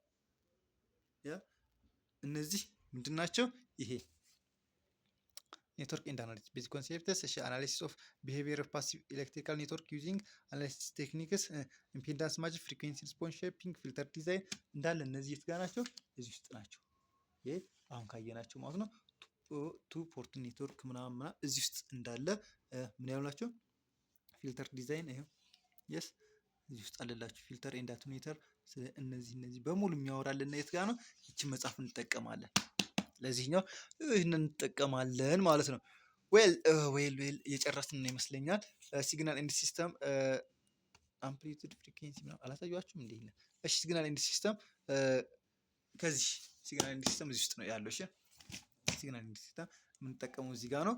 እነዚህ ምንድናቸው? ይሄ ኔትወርክ ኤንድ አናሊሲስ ቤዚክ ኮንሴፕትስ። እሺ አናሊሲስ ኦፍ ቢሄቪየር ኦፍ ፓሲቭ ኤሌክትሪካል ኔትወርክ ዩዚንግ አናሊሲስ ቴክኒክስ፣ ኢምፔዳንስ ማች፣ ፍሪኩዌንሲ ሪስፖንስ ሼፒንግ፣ ፊልተር ዲዛይን እንዳለ እነዚህ የት ጋር ናቸው? እዚህ ውስጥ ናቸው። ይሄ አሁን ካየናቸው ማለት ነው ቱ ፖርት ኔትወርክ ምናምን እዚህ ውስጥ እንዳለ ምን ያሉናቸው? ፊልተር ዲዛይን ይሄው የስ እዚህ ውስጥ አለላችሁ። ፊልተር ኤንድ አቴኑዌተር፣ እነዚህ በሙሉ የሚያወራልን የት ጋር ነው? ይችን መጽሐፍ እንጠቀማለን። ለዚህኛው ይህንን እንጠቀማለን ማለት ነው። ዌል እየጨረስን ነው ይመስለኛል። ሲግናል ኤንድ ሲስተም አምፕሊቱድ ፍሪኩዌንሲ ምናምን አላሳያችሁም እንዴ? እሺ ሲግናል ኤንድ ሲስተም ከዚህ ሲግናል ኤንድ ሲስተም እዚህ ውስጥ ነው ያለው። እሺ ሲግናል ኤንድ ሲስተም የምንጠቀመው እዚህ ጋር ነው።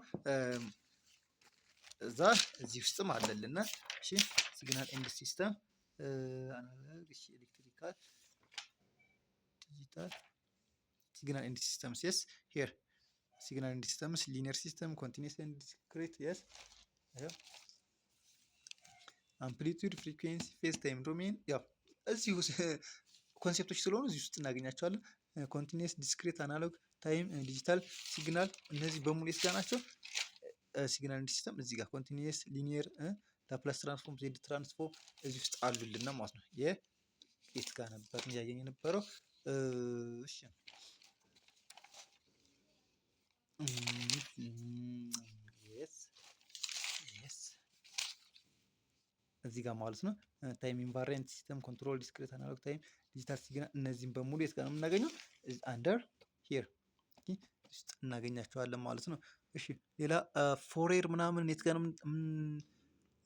እዛ እዚህ ውስጥም አለልና እሺ ሲግናል ኤንድ ሲስተም አናሎግ፣ እሺ ኤሌክትሪካል፣ ዲጂታል ሲግናል ኤንድ ሲስተምስ የስ ሂር ሲግናል ኤንድ ሲስተምስ ሊኒየር ሲስተም፣ ኮንቲኒየስ ኤንድ ዲስክሪት የስ አምፕሊቱድ፣ ፍሪኩዌንሲ፣ ፌዝ ታይም ዶሜን ያው እዚህ ኮንሴፕቶች ስለሆኑ እዚህ ውስጥ እናገኛቸዋለን። ኮንቲኒየስ፣ ዲስክሪት፣ አናሎግ፣ ታይም፣ ዲጂታል፣ ሲግናል እነዚህ በሙሉ የት ጋር ናቸው? ሲግናል ኤንድ ሲስተም እዚህ ጋር ኮንቲኒየስ፣ ሊኒየር፣ ላፕላስ ትራንስፎርም፣ ዜድ ትራንስፎርም እዚህ ውስጥ አሉልና ማለት ነው። የት ጋር ነበር እያየን የነበረው? እሺ እዚህ ጋር ማለት ነው። ታይም ኢንቫሪያንት ሲስተም ኮንትሮል ዲስክሪት አናሎግ ታይም ዲጂታል ሲግናል እነዚህም በሙሉ የት ጋር ነው የምናገኘው? አንደር ሂር ውስጥ እናገኛቸዋለን ማለት ነው። እሺ ሌላ ፎሬር ምናምን የት ጋር ነው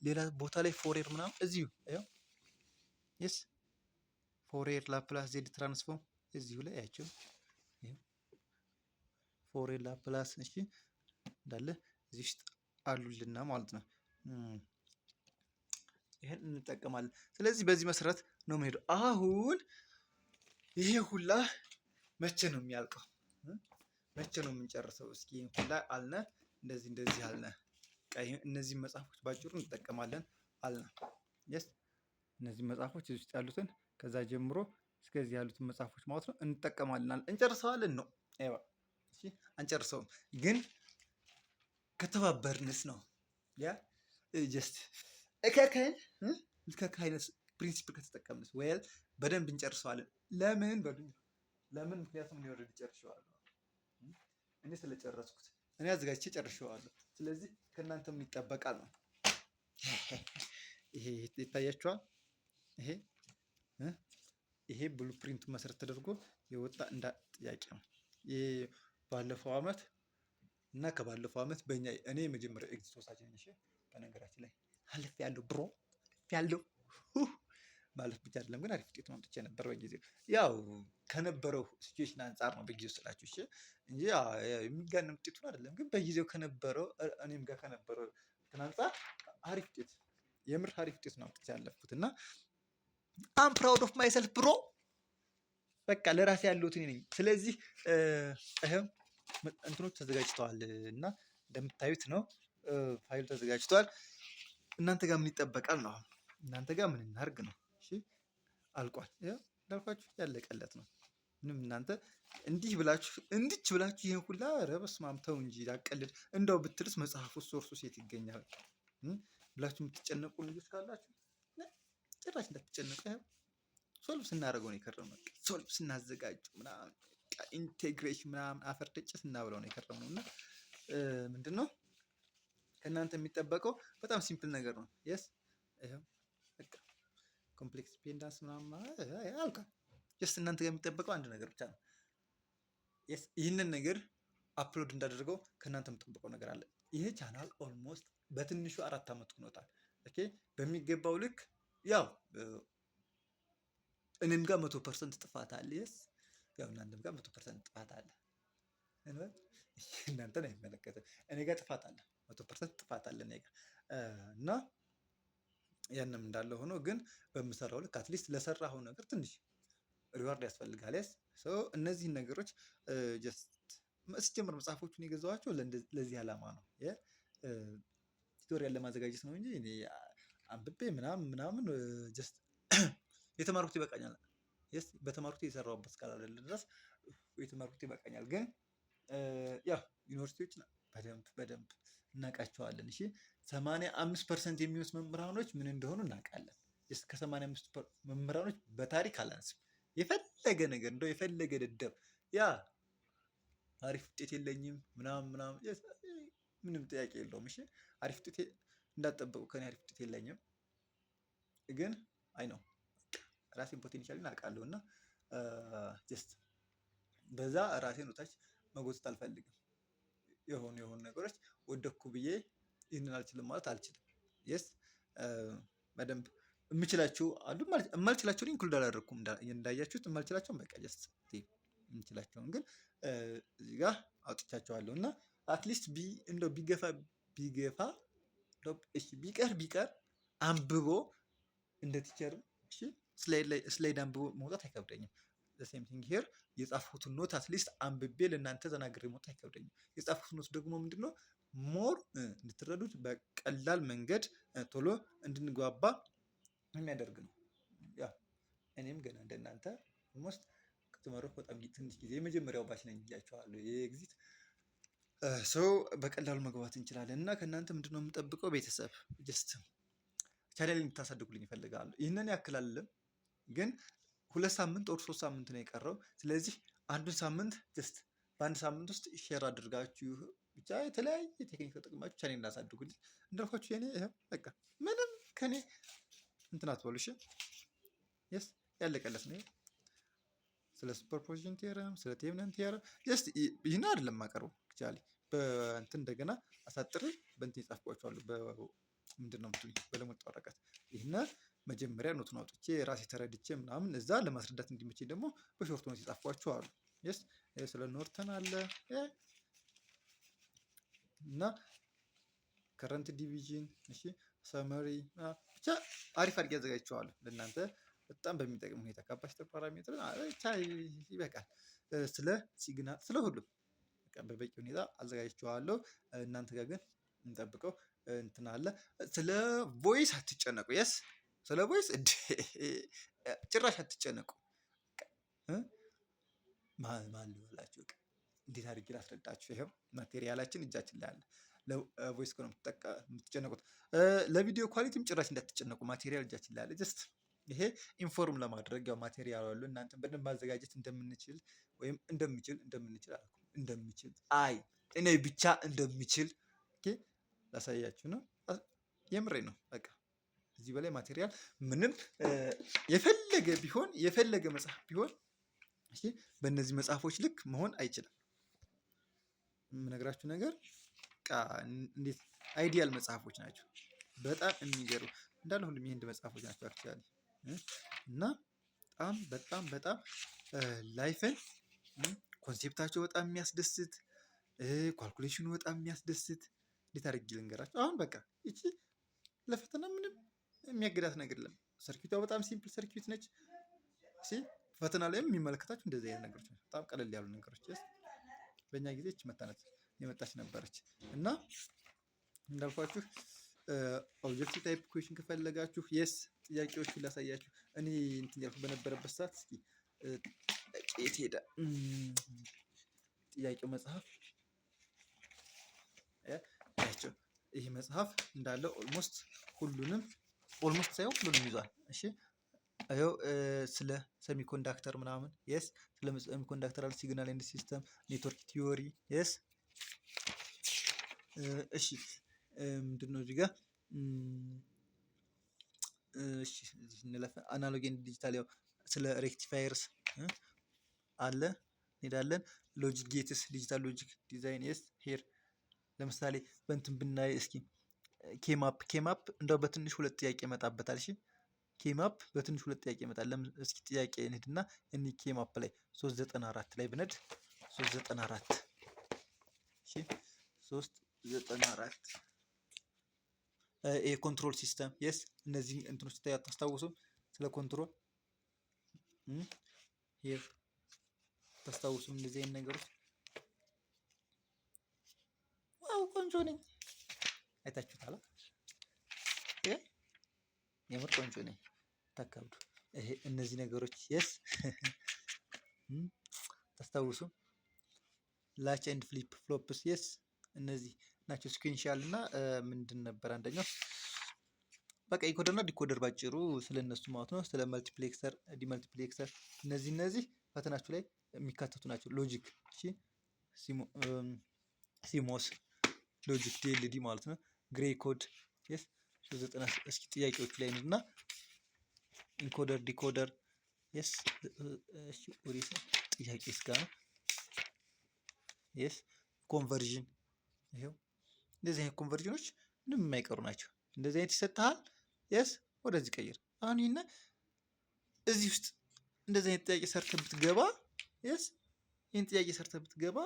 ሌላ ቦታ ላይ ፎሬር ምናምን እዚሁ የስ ፎሬር ላፕላስ ዜድ ትራንስፎርም እዚሁ ላይ አያቸው። ፎሬር ላፕላስ እሺ እንዳለ እዚህ ውስጥ አሉልና ማለት ነው። ይሄን እንጠቀማለን። ስለዚህ በዚህ መሰረት ነው የምንሄደው። አሁን ይሄ ሁላ መቼ ነው የሚያልቀው? መቼ ነው የምንጨርሰው? እስኪ ሁላ አልነ እንደዚህ አልነ። እነዚህ መጽሐፎች ባጭሩ እንጠቀማለን አልነ። የስ እነዚህ መጽሐፎች እዚህ ውስጥ ያሉትን ከዛ ጀምሮ እስከዚህ ያሉትን መጽሐፎች ማለት ነው እንጠቀማለን። እንጨርሰዋለን ነው እሺ፣ አንጨርሰውም ግን ከተባበርንስ ነው ያ ጀስት እከከን አይነት ፕሪንሲፕል ከተጠቀምንስ ወይል በደንብ እንጨርሰዋለን። ለምን ምክንያቱም እኔ ኦልሬዲ ጨርሼዋለሁ። እኔ ስለጨረስኩት እኔ አዘጋጅቼ ጨርሼዋለሁ። ስለዚህ ከእናንተ ምን ይጠበቃል ነው። ይሄ ይታያችኋል። ይሄ ብሉ ፕሪንቱ መሰረት ተደርጎ የወጣ እንዳ ጥያቄ ነው። ይሄ ባለፈው አመት እና ከባለፈው አመት በእኛ እኔ የመጀመሪያው ኤግዚት ወሳጅ ነኝ። እሺ በነገራችን ላይ አልፍ ያለው ብሮ ያለው ማለት ብቻ አይደለም ግን አሪፍ ውጤት ማምጥቼ ነበር በጊዜው። ያው ከነበረው ሲቹዌሽን አንጻር ነው በጊዜው ስላችሁ እሺ፣ እንጂ የሚጋነን ውጤቱን አይደለም። ግን በጊዜው ከነበረው እኔም ጋር ከነበረው አንጻር አሪፍ ውጤት የምር አሪፍ ውጤት ነው ማምጥቼ ያለፍኩት እና አም ፕራውድ ኦፍ ማይሰልፍ ብሮ። በቃ ለራሴ ያለሁት እኔ ነኝ። ስለዚህ እንትኖች ተዘጋጅተዋል እና እንደምታዩት ነው ፋይሉ ተዘጋጅተዋል። እናንተ ጋር ምን ይጠበቃል ነው? እናንተ ጋር ምን እናርግ ነው? እሺ አልቋል። እንዳልኳችሁ ያለቀለት ነው። ምንም እናንተ እንዲች ብላችሁ ይሄን ሁላ ረበስ ማምተው እንጂ ያቀልድ እንደው ብትልስ መጽሐፉ ሶርሱ ሴት ይገኛል ብላችሁ የምትጨነቁ ልጆች ካላችሁ ጭራሽ እንዳትጨነቁ። ሶልቭ ስናደርገው ነው የከረምነው። ሶልቭ ስናዘጋጁ ምናምን ኢንቴግሬሽን ምናምን አፈር ደጭ ስናብለው ነው የከረምነው እና ምንድነው ከእናንተ የሚጠበቀው በጣም ሲምፕል ነገር ነው። የስ በቃ ኮምፕሌክስ ዲፔንዳንስ ምናምን ያልቃል። ጀስት እናንተ ጋር የሚጠበቀው አንድ ነገር ብቻ ነው። የስ ይህንን ነገር አፕሎድ እንዳደርገው ከእናንተ የምጠብቀው ነገር አለ። ይሄ ቻናል ኦልሞስት በትንሹ 4 ዓመት ሆኖታል። ኦኬ በሚገባው ልክ ያው እኔም ጋር 100% ጥፋት አለ። የስ ያው እናንተም ጋር 100% ጥፋት አለ። እናንተን አይመለከትም። እኔ ጋር ጥፋት አለ፣ 100% ጥፋት አለ እኔ ጋር እና ያንም እንዳለ ሆኖ ግን በምሰራው ልክ አትሊስት ለሰራኸው ነገር ትንሽ ሪዋርድ ያስፈልጋል። የስ እነዚህን ነገሮች ጀስት ስጀምር መጽሐፎቹን የገዛኋቸው ለዚህ ዓላማ ነው። ቱቶሪያል ለማዘጋጀት ነው እንጂ እኔ አንብቤ ምናምን ጀስት የተማርኩት ይበቃኛል። የስ በተማርኩት የሰራሁበት እስካላለ ድረስ የተማርኩት ይበቃኛል። ግን ያው ዩኒቨርሲቲዎች በደንብ እናውቃቸዋለን። እሺ 85% የሚወስ መምህራኖች ምን እንደሆኑ እናውቃለን። ከ85 መምህራኖች በታሪክ አላንስም። የፈለገ ነገር እንደው የፈለገ ደደብ ያ አሪፍ ውጤት የለኝም ምናምን ምንም ጥያቄ የለውም። እሺ አሪፍ ውጤት እንዳትጠብቁ ከኔ አሪፍ ውጤት የለኝም። ግን አይ ነው ራሴን ፖቴንሻልን አውቃለሁ እና ጀስት በዛ ራሴን ወታች መጎተት አልፈልግም። የሆኑ ነገሮች ወደኩ ብዬ ይህንን አልችልም ማለት አልችልም። የስ በደንብ የምችላቸው አሉ የማልችላቸውን ኢንክሉድ አላደረኩም። እንዳያችሁት የማልችላቸውን በቃ ጀስት የምችላቸውን ግን እዚህ ጋር አውጥቻቸዋለሁ እና አትሊስት እንደው ቢገፋ እሺ ቢቀር አንብቦ እንደ ቲቸር እሺ ስላይድ አንብቦ መውጣት አይከብደኝም። ሴም ቲንግ ሄር የጻፍኩትን ኖት አትሊስት አንብቤ ለእናንተ ተናግሬ መውጣት አይከብደኝም። የጻፍኩት ኖት ደግሞ ምንድነው ሞር እንድትረዱት በቀላል መንገድ ቶሎ እንድንግባባ የሚያደርግ ነው። ያ እኔም ገና እንደናንተ ኦልሞስት ከተመረኩ በጣም ትንሽ ጊዜ የመጀመሪያው ባች ነኝ ብያቸዋለሁ። የኤግዚት ሰው በቀላሉ መግባት እንችላለን እና ከእናንተ ምንድነው የምጠብቀው? ቤተሰብ ጀስት ቻናል እንድታሳድጉልኝ እፈልጋለሁ። ይህንን ያክል አይደለም ግን 2 ሳምንት ወር 3 ሳምንት ነው የቀረው። ስለዚህ አንዱን ሳምንት ጀስት በአንድ ሳምንት ውስጥ ሼር አድርጋችሁ ብቻ የተለያየ ቴክኒክ ተጠቅማችሁ ቻናል እንዳሳድጉልኝ እንዳልኳችሁ የኔ በቃ ምንም ከኔ እንትን አትበሉ እሺ። የስ ያለቀለት ነው። ስለ ሱፐርፖዚሽን ቲዮረም፣ ስለ ቴቨንን ቲዮረም ጀስት ይህን አይደለም የማቀርበው ብቻሊ በእንትን እንደገና አሳጥሬ በእንትን ይጻፍኳቸዋለሁ። ምንድን ነው የምትሉኝ? በለሞጣ ወረቀት ይህን መጀመሪያ ኖቱን አውጥቼ ራሴ ተረድቼ ምናምን እዛ ለማስረዳት እንዲመቸኝ ደግሞ በሾርት ኖት የጻፍኳቸው አሉ። የስ ስለ ኖርተን አለ እና ከረንት ዲቪዥን እሺ፣ ሰመሪ ብቻ አሪፍ አድርጌ አዘጋጅቼዋለሁ ለእናንተ በጣም በሚጠቅም ሁኔታ ካፓሲተር ፓራሜትር ብቻ ይበቃል። ስለ ሲግናል ስለ ሁሉም በበቂ ሁኔታ አዘጋጅቼዋለሁ። እናንተ ጋር ግን እንጠብቀው እንትን አለ። ስለ ቮይስ አትጨነቁ። የስ ስለ ቮይስ ጭራሽ አትጨነቁ። ማን ልበላችሁ? እንዴት አድርጌ ላስረዳችሁ? ይኸው ማቴሪያላችን እጃችን ላይ አለ። ለቮይስ ነው የምትጨነቁት። ለቪዲዮ ኳሊቲም ጭራሽ እንዳትጨነቁ። ማቴሪያል እጃችን ላይ አለ። ጀስት ይሄ ኢንፎርም ለማድረግ ያው ማቴሪያል አሉ። እናንተ በደንብ ማዘጋጀት እንደምንችል ወይም እንደምንችል አልኩ እንደምችል አይ እኔ ብቻ እንደምችል ላሳያችሁ ነው። የምሬ ነው። በቃ እዚህ በላይ ማቴሪያል ምንም የፈለገ ቢሆን የፈለገ መጽሐፍ ቢሆን እሺ፣ በእነዚህ መጽሐፎች ልክ መሆን አይችልም። የምነግራችሁ ነገር እንዴት አይዲያል መጽሐፎች ናቸው። በጣም የሚገርሙ እንዳለ ሁሉም የህንድ መጽሐፎች ናቸው አክቹዋሊ እና በጣም ላይፍን ኮንሴፕታቸው በጣም የሚያስደስት ኳልኩሌሽኑ በጣም የሚያስደስት እንዴት አድርጌ ልንገራቸው? አሁን በቃ እቺ ለፈተና ምንም የሚያገዳት ነገር የለም። ሰርኪቷ በጣም ሲምፕል ሰርኪት ነች። እሺ ፈተና ላይም የሚመለከታችሁ እንደዚህ አይነት ነገሮች ናቸው። በጣም ቀለል ያሉ ነገሮች በእኛ ጊዜ እች መታነት የመጣች ነበረች እና እንዳልኳችሁ ኦብጀክቲቭ ታይፕ ኩዌሽን ከፈለጋችሁ የስ ጥያቄዎችን ላሳያችሁ። እኔ እንትን ያልኩ በነበረበት ሰዓት እስኪ የት ሄደ ጥያቄው መጽሐፍ ያቸው። ይህ መጽሐፍ እንዳለ ኦልሞስት ሳይሆን ሁሉንም ይዟል። እሺ አዮ ስለ ሰሚኮንዳክተር ምናምን የስ ስለ ሰሚኮንዳክተራል ሲግናል ኤንድ ሲስተም ኔትወርክ ቲዮሪ የስ እሺ ምንድነው እዚህ ጋር እሺ እንለፈ አናሎግ ኤንድ ዲጂታል ያው ስለ ሬክቲፋየርስ አለ እንሄዳለን። ሎጂክ ጌትስ ዲጂታል ሎጂክ ዲዛይን የስ ሄር ለምሳሌ በእንትን ብናይ እስኪ ኬማፕ እንደው በትንሽ ሁለት ጥያቄ ይመጣበታል። እሺ ኬማፕ በትንሽ ሁለት ጥያቄ ይመጣል። እስኪ ጥያቄ እንሂድና እኒ ኬማፕ ላይ 394 ላይ ብነድ 394 እሺ 394 ኮንትሮል ሲስተም የስ እነዚህ እንትኖች ታስታውሱም? ስለ ኮንትሮል ሄር ታስታውሱም? እንደዚህ አይነት ነገሮች ዋው ቆንጆ ነኝ። አይታችሁታል? የምር ቆንጆ ነኝ። ታካብዱ ይሄ እነዚህ ነገሮች የስ ታስታውሱም? ላች ኤንድ ፍሊፕ ፍሎፕስ የስ እነዚህ ናቸው። ሲኩዌንሻል እና ምንድን ነበር አንደኛው? በቃ ኢንኮደር እና ዲኮደር ባጭሩ ስለነሱ ማለት ነው። ስለ መልቲፕሌክሰር ዲመልቲፕሌክሰር እነዚህ ፈተናችሁ ላይ የሚካተቱ ናቸው። ሎጂክ እሺ ሲሞስ ሎጂክ ዲኤልዲ ማለት ነው። ግሬ ኮድ የስ 90 እስኪ ጥያቄዎቹ ላይ እና ኢንኮደር ዲኮደር የስ እሺ ኦሪስ ጥያቄ እስጋ ነው የስ ኮንቨርዥን ይሄው እንደዚህ አይነት ኮንቨርዥኖች ምንም የማይቀሩ ናቸው። እንደዚህ አይነት ይሰጥሃል የስ ወደዚህ ቀይር። አሁን ይሄን እዚህ ውስጥ እንደዚህ አይነት ጥያቄ ሰርተህ ብትገባ የስ ይሄን ጥያቄ ሰርተህ ብትገባ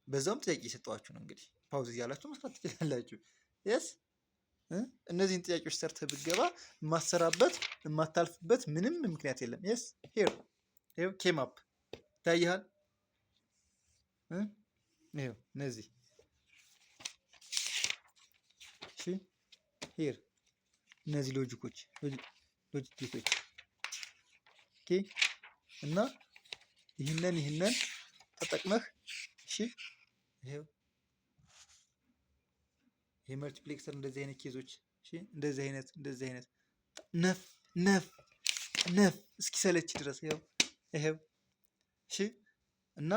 በዛውም ጥያቄ የሰጠዋችሁ ነው። እንግዲህ ፓውዝ እያላችሁ መስራት ትችላላችሁ። የስ እነዚህን ጥያቄዎች ሰርተህ ብትገባ የማሰራበት የማታልፍበት ምንም ምክንያት የለም። የስ ሄር ይሄው ኬም አፕ ይታይሃል። ይሄው እነዚህ እሺ ሄር እነዚህ ሎጂኮች ሎጂክ ጌቶች ኦኬ እና ይህንን ተጠቅመህ እሺ ይሄው ይሄ መልቲፕሌክሰር እንደዚህ አይነት ኬዞች እሺ እንደዚህ አይነት ነፍ እስኪሰለች ድረስ ይሄው እሺ እና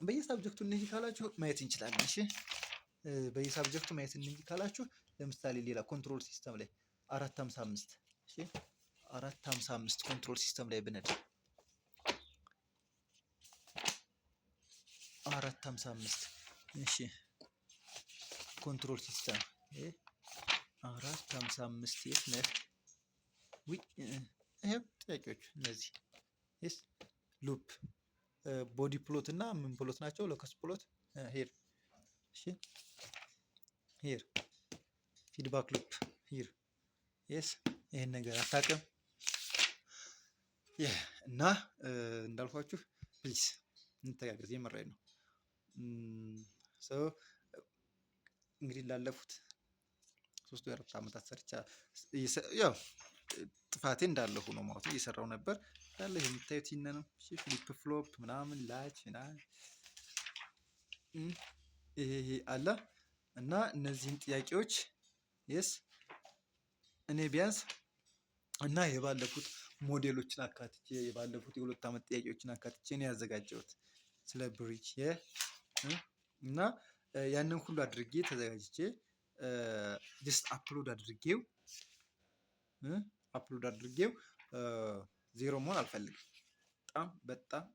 በየሳብጀክቱ እነዚህ ካላችሁ ማየት እንችላለን። እሺ በየሳብጀክቱ ማየት እንጂ ካላችሁ ለምሳሌ ሌላ ኮንትሮል ሲስተም ላይ 455 እሺ 455 ኮንትሮል ሲስተም ላይ ብንሄድ 455 እሺ ኮንትሮል ሲስተም 455 የት ነህ? ይሄው ጥያቄዎች እነዚህ ስ ሉፕ ቦዲ ፕሎት እና ምን ፕሎት ናቸው? ሎከስ ፕሎት ሄር እሺ ሄር ፊድባክ ሉፕ ሂር የስ ይሄን ነገር አታውቅም እና እንዳልኳችሁ ፕሊዝ እንተጋገዝ። የመራኝ ነው። እንግዲህ ላለፉት 3 ወይ 4 ዓመታት ሰርቻ ያው ጥፋቴ እንዳለ ሆኖ ማለት ነው እየሰራው ነበር ያለ የምታዩት ይሄን ነው። እሺ ፍሊፕ ፍሎፕ ምናምን ላች ምናምን ይሄ አለ እና እነዚህን ጥያቄዎች የስ እኔ ቢያንስ እና የባለፉት ሞዴሎችን አካትቼ የባለፉት የ2 ዓመት ጥያቄዎችን አካትቼ ነው ያዘጋጀሁት ስለ ብሪጅ እና ያንን ሁሉ አድርጌ ተዘጋጅቼ ጀስት አፕሎድ አድርጌው ዜሮ መሆን አልፈልግም።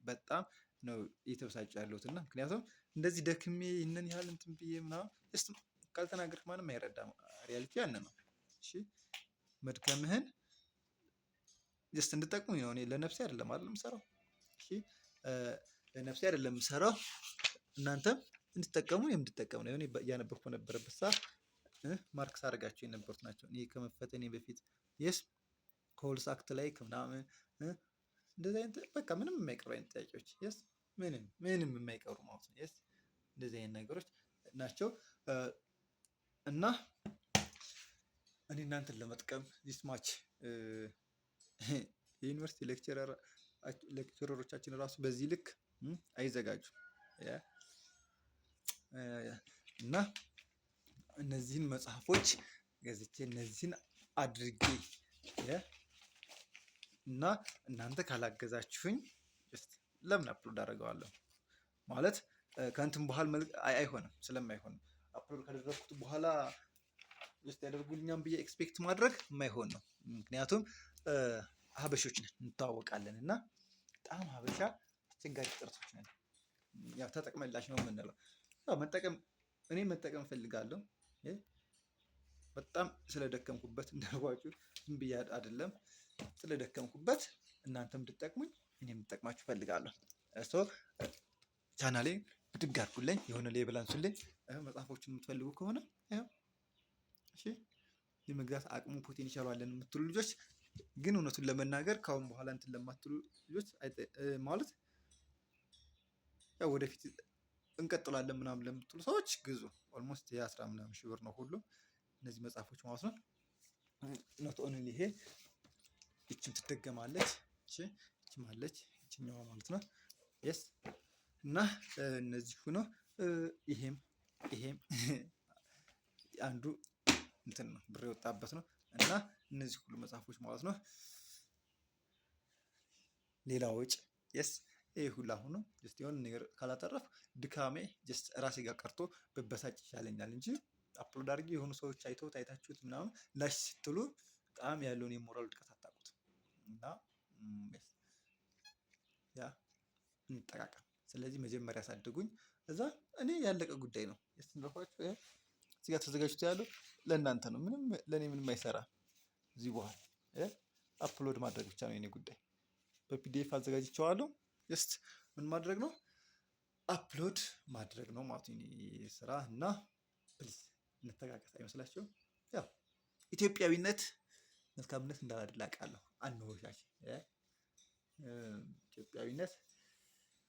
በጣም ነው እየተበሳጨሁ ያለሁት እና ምክንያቱም እንደዚህ ደክሜ ይህንን ያህል እንትን ብዬ ምናምን ጀስት ካልተናገርክ ማንም አይረዳም። ሪያሊቲ ያን ነው። እሺ መድከምህን ጀስት እንድጠቅሙኝ ነው። እኔ ለነፍሴ አይደለም የምሰራው። እሺ ለነፍሴ አይደለም የምሰራው፣ እናንተም እንድትጠቀሙ የምትጠቀሙ ነው። እኔ እያነበብኩ በነበረበት ሰዓት ማርክስ አድርጋቸው የነበሩት ናቸው። እኔ ከመፈተኔ በፊት የስ ኮልስ አክት ላይ ከምናምን እንደዚህ አይነት በቃ ምንም የማይቀሩ አይነት ጥያቄዎች የስ ምንም የማይቀሩ ማለት ነው። የስ እንደዚህ አይነት ነገሮች ናቸው እና እኔ እናንተን ለመጥቀም ዚስ ማች የዩኒቨርሲቲ ሌክቸረሮቻችን ራሱ በዚህ ልክ አይዘጋጁም እና እነዚህን መጽሐፎች ገዝቼ እነዚህን አድርጌ እና እናንተ ካላገዛችሁኝ ለምን አፕሎድ አደርገዋለሁ ማለት ከእንትን በኋላ አይሆንም። ስለማይሆን አፕሎድ ካደረኩት በኋላ ያደርጉልኛል ብዬ ኤክስፔክት ማድረግ የማይሆን ነው። ምክንያቱም ሀበሾች ነን እንተዋወቃለን እና በጣም ሀበሻ አስቸጋሪ ጥርሶች ነን። ያው ተጠቅመላሽ ነው የምንለው። ያው እኔ መጠቀም እፈልጋለሁ። በጣም ስለደከምኩበት እንዳልኳችሁ ዝም ብዬ አይደለም፣ ስለደከምኩበት እናንተም እንድትጠቅሙኝ እኔም እንድጠቅማችሁ እፈልጋለሁ። ቻናሌን ብድግ አድርጉልኝ፣ የሆነ ሌብል አንሱልኝ። መጽሐፎችን የምትፈልጉ ከሆነ እሺ የመግዛት አቅሙ ፖቴንሻል አለን የምትሉ ልጆች ግን እውነቱን ለመናገር ካሁን በኋላ እንትን ለማትሉ ልጆች ማለት ያው ወደፊት እንቀጥላለን ምናምን ለምትሉ ሰዎች ግዙ። ኦልሞስት የ10 ምናምን ሺህ ብር ነው ሁሉ እነዚህ መጽሐፎች ማለት ነው። ኖት ኦንሊ ይሄ ይችም ትደገማለች፣ ይችም አለች፣ ይችኛዋ ማለት ነው። የስ እና እነዚህ ሆኖ ይሄም አንዱ እንትን ነው ብር የወጣበት ነው እና እነዚህ ሁሉ መጽሐፎች ማለት ነው ሌላ ወጪ የስ ይሄ ሁላ ሆኖ ጀስት የሆነ ነገር ካላተረፍ ድካሜ ጀስት ራሴ ጋር ቀርቶ በበሳጭ ይሻለኛል እንጂ አፕሎድ አድርጌ የሆኑ ሰዎች አይታችሁት ምናምን ላሽ ስትሉ በጣም ያለውን የሞራል ውድቀት አታውቁት እና ያ እንጠቃቀም። ስለዚህ መጀመሪያ ያሳድጉኝ፣ እዛ እኔ ያለቀ ጉዳይ ነው። እንደሆነች እዚህ ጋር ተዘጋጅቶ ያለው ለእናንተ ነው። ለእኔ ምንም አይሰራም። እዚህ በኋላ አፕሎድ ማድረግ ብቻ ነው የኔ ጉዳይ። በፒዲኤፍ አዘጋጅቼዋለሁ። ጀስት ምን ማድረግ ነው? አፕሎድ ማድረግ ነው ማለት ነው ስራ እና ፕሊዝ እንተጋገዝ። አይመስላችሁም? ያው ኢትዮጵያዊነት መልካምነት እንዳላደለ አውቃለሁ። አንወሻሽ ኢትዮጵያዊነት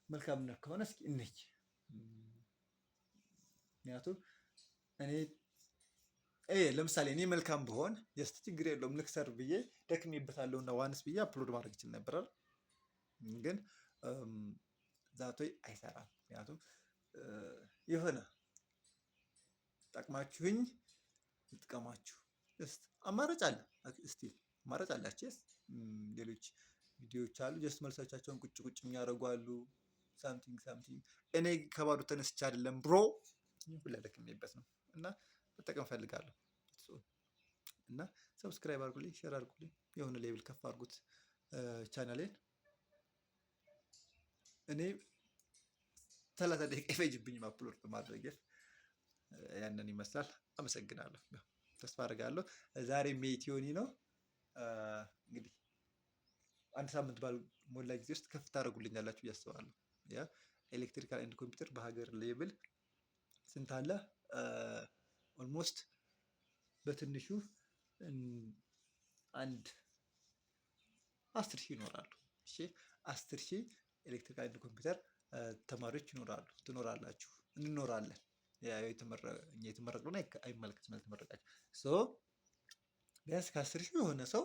መልካምነት ከሆነ እስኪ እንይ። ምክንያቱም ለምሳሌ እኔ መልካም ብሆን ጀስት ችግር የለውም ልክሰር ብዬ ደክሜበታለሁ እና ዋንስ ብዬ አፕሎድ ማድረግ ይችል ነበር። ግን ዛቶይ አይሰራም። ምክንያቱም የሆነ ጠቅማችሁኝ ልጥቀማችሁ አማራጭ አለ። እስቲ አማራጭ አላችሁ። ሌሎች ቪዲዮዎች አሉ ጀስት መልሶቻቸውን ቁጭ የሚያደርጉ አሉ። ሳምቲንግ እኔ ከባዶ ተነስቼ አይደለም ብሮ ሁላ ደክሜበት ነው። መጠቀም ፈልጋለሁ እና ሰብስክራይብ አድርጉልኝ፣ ሼር አድርጉልኝ፣ የሆነ ሌብል ከፍ አድርጉት ቻናሌን። እኔ 30 ደቂቃ ይፈጅብኝም አፕሎድ በማድረግ ያንን ይመስላል። አመሰግናለሁ። ተስፋ አድርጋለሁ ዛሬ ሜቲዮኒ ነው እንግዲህ አንድ ሳምንት ባልሞላ ጊዜ ውስጥ ከፍ ታደርጉልኛላችሁ ብዬ አስባለሁ። ያ ኤሌክትሪካል ኤንድ ኮምፒውተር በሀገር ሌብል ስንት አለ? ኦልሞስት በትንሹ አንድ 10,000 ይኖራሉ። እሺ 10,000 ኤሌክትሪካል ኤንድ ኮምፒውተር ተማሪዎች ይኖራሉ፣ ትኖራላችሁ፣ እንኖራለን። የተመረቅነው አይመለከትም ያልተመረቃችሁ። ቢያንስ ከ10,000 የሆነ ሰው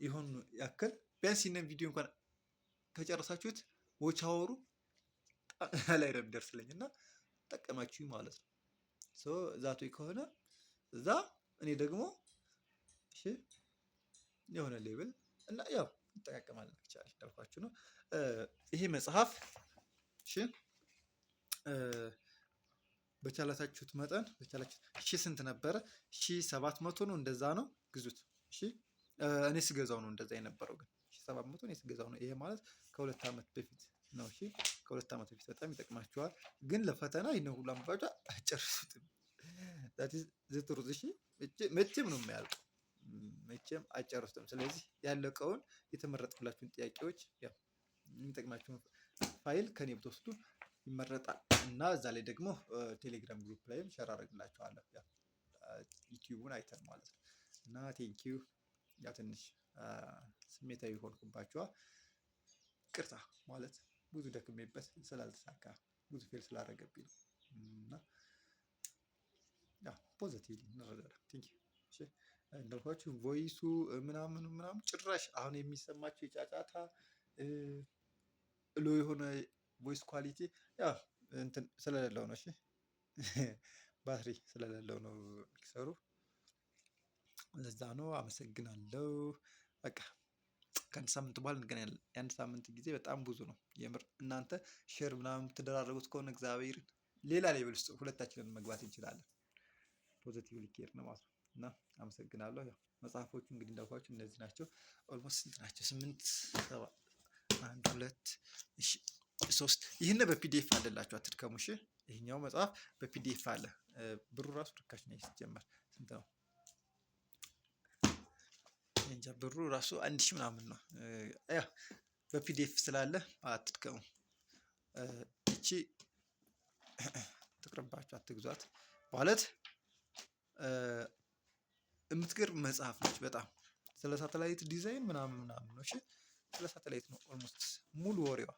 ይሆን ያክል ቢያንስ ይህንን ቪዲዮ እንኳን ከጨረሳችሁት ዎች አወሩ ላይ ነው የሚደርስልኝ እና ጠቀማችሁ ማለት ነው። ዛቶ ከሆነ እዛ እኔ ደግሞ እሺ የሆነ ሌብል እና ያው እንጠቃቀማለን ይቻላል እንዳልኳችሁ ነው። ይሄ መጽሐፍ እሺ በቻላችሁት መጠን ስንት ነበረ? 1,700 ነው፣ እንደዛ ነው ግዙት። እሺ እኔ ስገዛው ነው እንደዛ የነበረው፣ ግን 1,700 እኔ ስገዛው ነው። ይሄ ማለት ከ2 ዓመት በፊት ነው። እሺ ከ2 ዓመት በፊት በጣም ይጠቅማችኋል። ግን ለፈተና ይሄን ሁሉ አምባጫ አጨርሱትም። ዝጥሩት። እሺ መቼም ነው የሚያልቀው፣ መቼም አጨርሱትም። ስለዚህ ያለቀውን የተመረጥኩላችሁን ጥያቄዎች ያው የሚጠቅማችሁን ፋይል ከኔ ብትወስዱ ይመረጣል እና እዛ ላይ ደግሞ ቴሌግራም ግሩፕ ላይም ሸር አደርግላችኋለሁ። ያው ዩቲዩቡን አይተን ማለት ነው። እና ቴንኪዩ። ያው ትንሽ ስሜታዊ ሆንኩባችኋ፣ ቅርታ ማለት ብዙ ደክሜበት ስላልተሳካ ብዙ ፌል ስላደረገብኝ ነው። እና ያው ፖዚቲቭ እንረዳዳ። ቴንኪዩ። እሺ እንዳልኳችሁ ቮይሱ ምናምን ጭራሽ አሁን የሚሰማችሁ የጫጫታ ሎ የሆነ ቮይስ ኳሊቲ ያው እንትን ስለሌለው ነው። እሺ ባትሪ ስለሌለው ነው ሚክሰሩ፣ ለዛ ነው። አመሰግናለሁ። በቃ ከአንድ ሳምንት በኋላ እንገናኛለን። የአንድ ሳምንት ጊዜ በጣም ብዙ ነው የምር። እናንተ ሼር ምናምን የምትደራረጉት ከሆነ እግዚአብሔርን ሌላ ሌቭል ውስጥ ሁለታችንን መግባት እንችላለን። ፖዚቲቭ ሊኬር ነው ማለት ነው። እና አመሰግናለሁ። ያው መጽሐፎቹ እንግዲህ እንዳልኳችሁ እነዚህ ናቸው። ኦልሞስት ስንት ናቸው? 8 7 1 2 እሺ 3። ይህን በፒዲኤፍ አለላችሁ፣ አትድከሙ። እሺ ይሄኛው መጽሐፍ በፒዲኤፍ አለ። ብሩ ራሱ ርካሽ ነው ሲጀመር። ስንት ነው እንጃ፣ ብሩ ራሱ 1,000 ምናምን ነው። ያ በፒዲኤፍ ስላለ አትድከሙ። እቺ ትቅርባችሁ፣ አትግዟት። ማለት የምትገርም መጽሐፍ ነች በጣም። ስለ ሳተላይት ዲዛይን ምናምን ነው። እሺ ስለ ሳተላይት ነው ኦልሞስት ሙሉ ወሬዋ።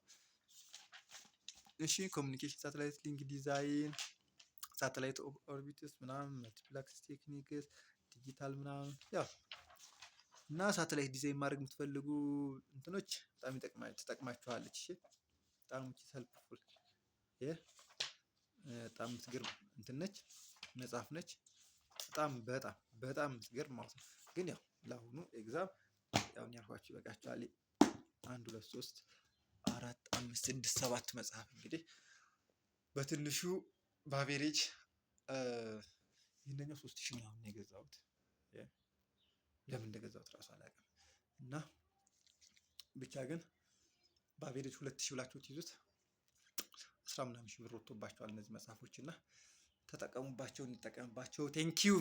እሺ ኮሚኒኬሽን ሳተላይት ሊንክ ዲዛይን፣ ሳተላይት ኦርቢትስ ምናምን፣ መልቲፕላክስ ቴክኒክስ፣ ዲጂታል ምናምን ያው እና ሳተላይት ዲዛይን ማድረግ የምትፈልጉ እንትኖች በጣም ትጠቅማችኋለች። እሺ በጣም ሄልፕፉል በጣም የምትገርም እንትን ነች፣ መጽሐፍ ነች። በጣም የምትገርም ማለት ነው። ግን ያው ለአሁኑ ኤግዛም ያው ያልኳችሁ ይበቃችኋል። 1 2 3 4 5 6 7 መጽሐፍ እንግዲህ በትንሹ በአቬሬጅ ይህንኛው 3,000 ምናምን የገዛሁት። ለምን እንደገዛሁት እራሱ አላውቅም። እና ብቻ ግን በአቬሬጅ 2,000 ብላችሁ ትይዙት 10 ምናምን ሺህ ብር ወጥቶባቸዋል እነዚህ መጽሐፎች። እና ተጠቀሙባቸው፣ እንጠቀምባቸው። ቴንኪዩ።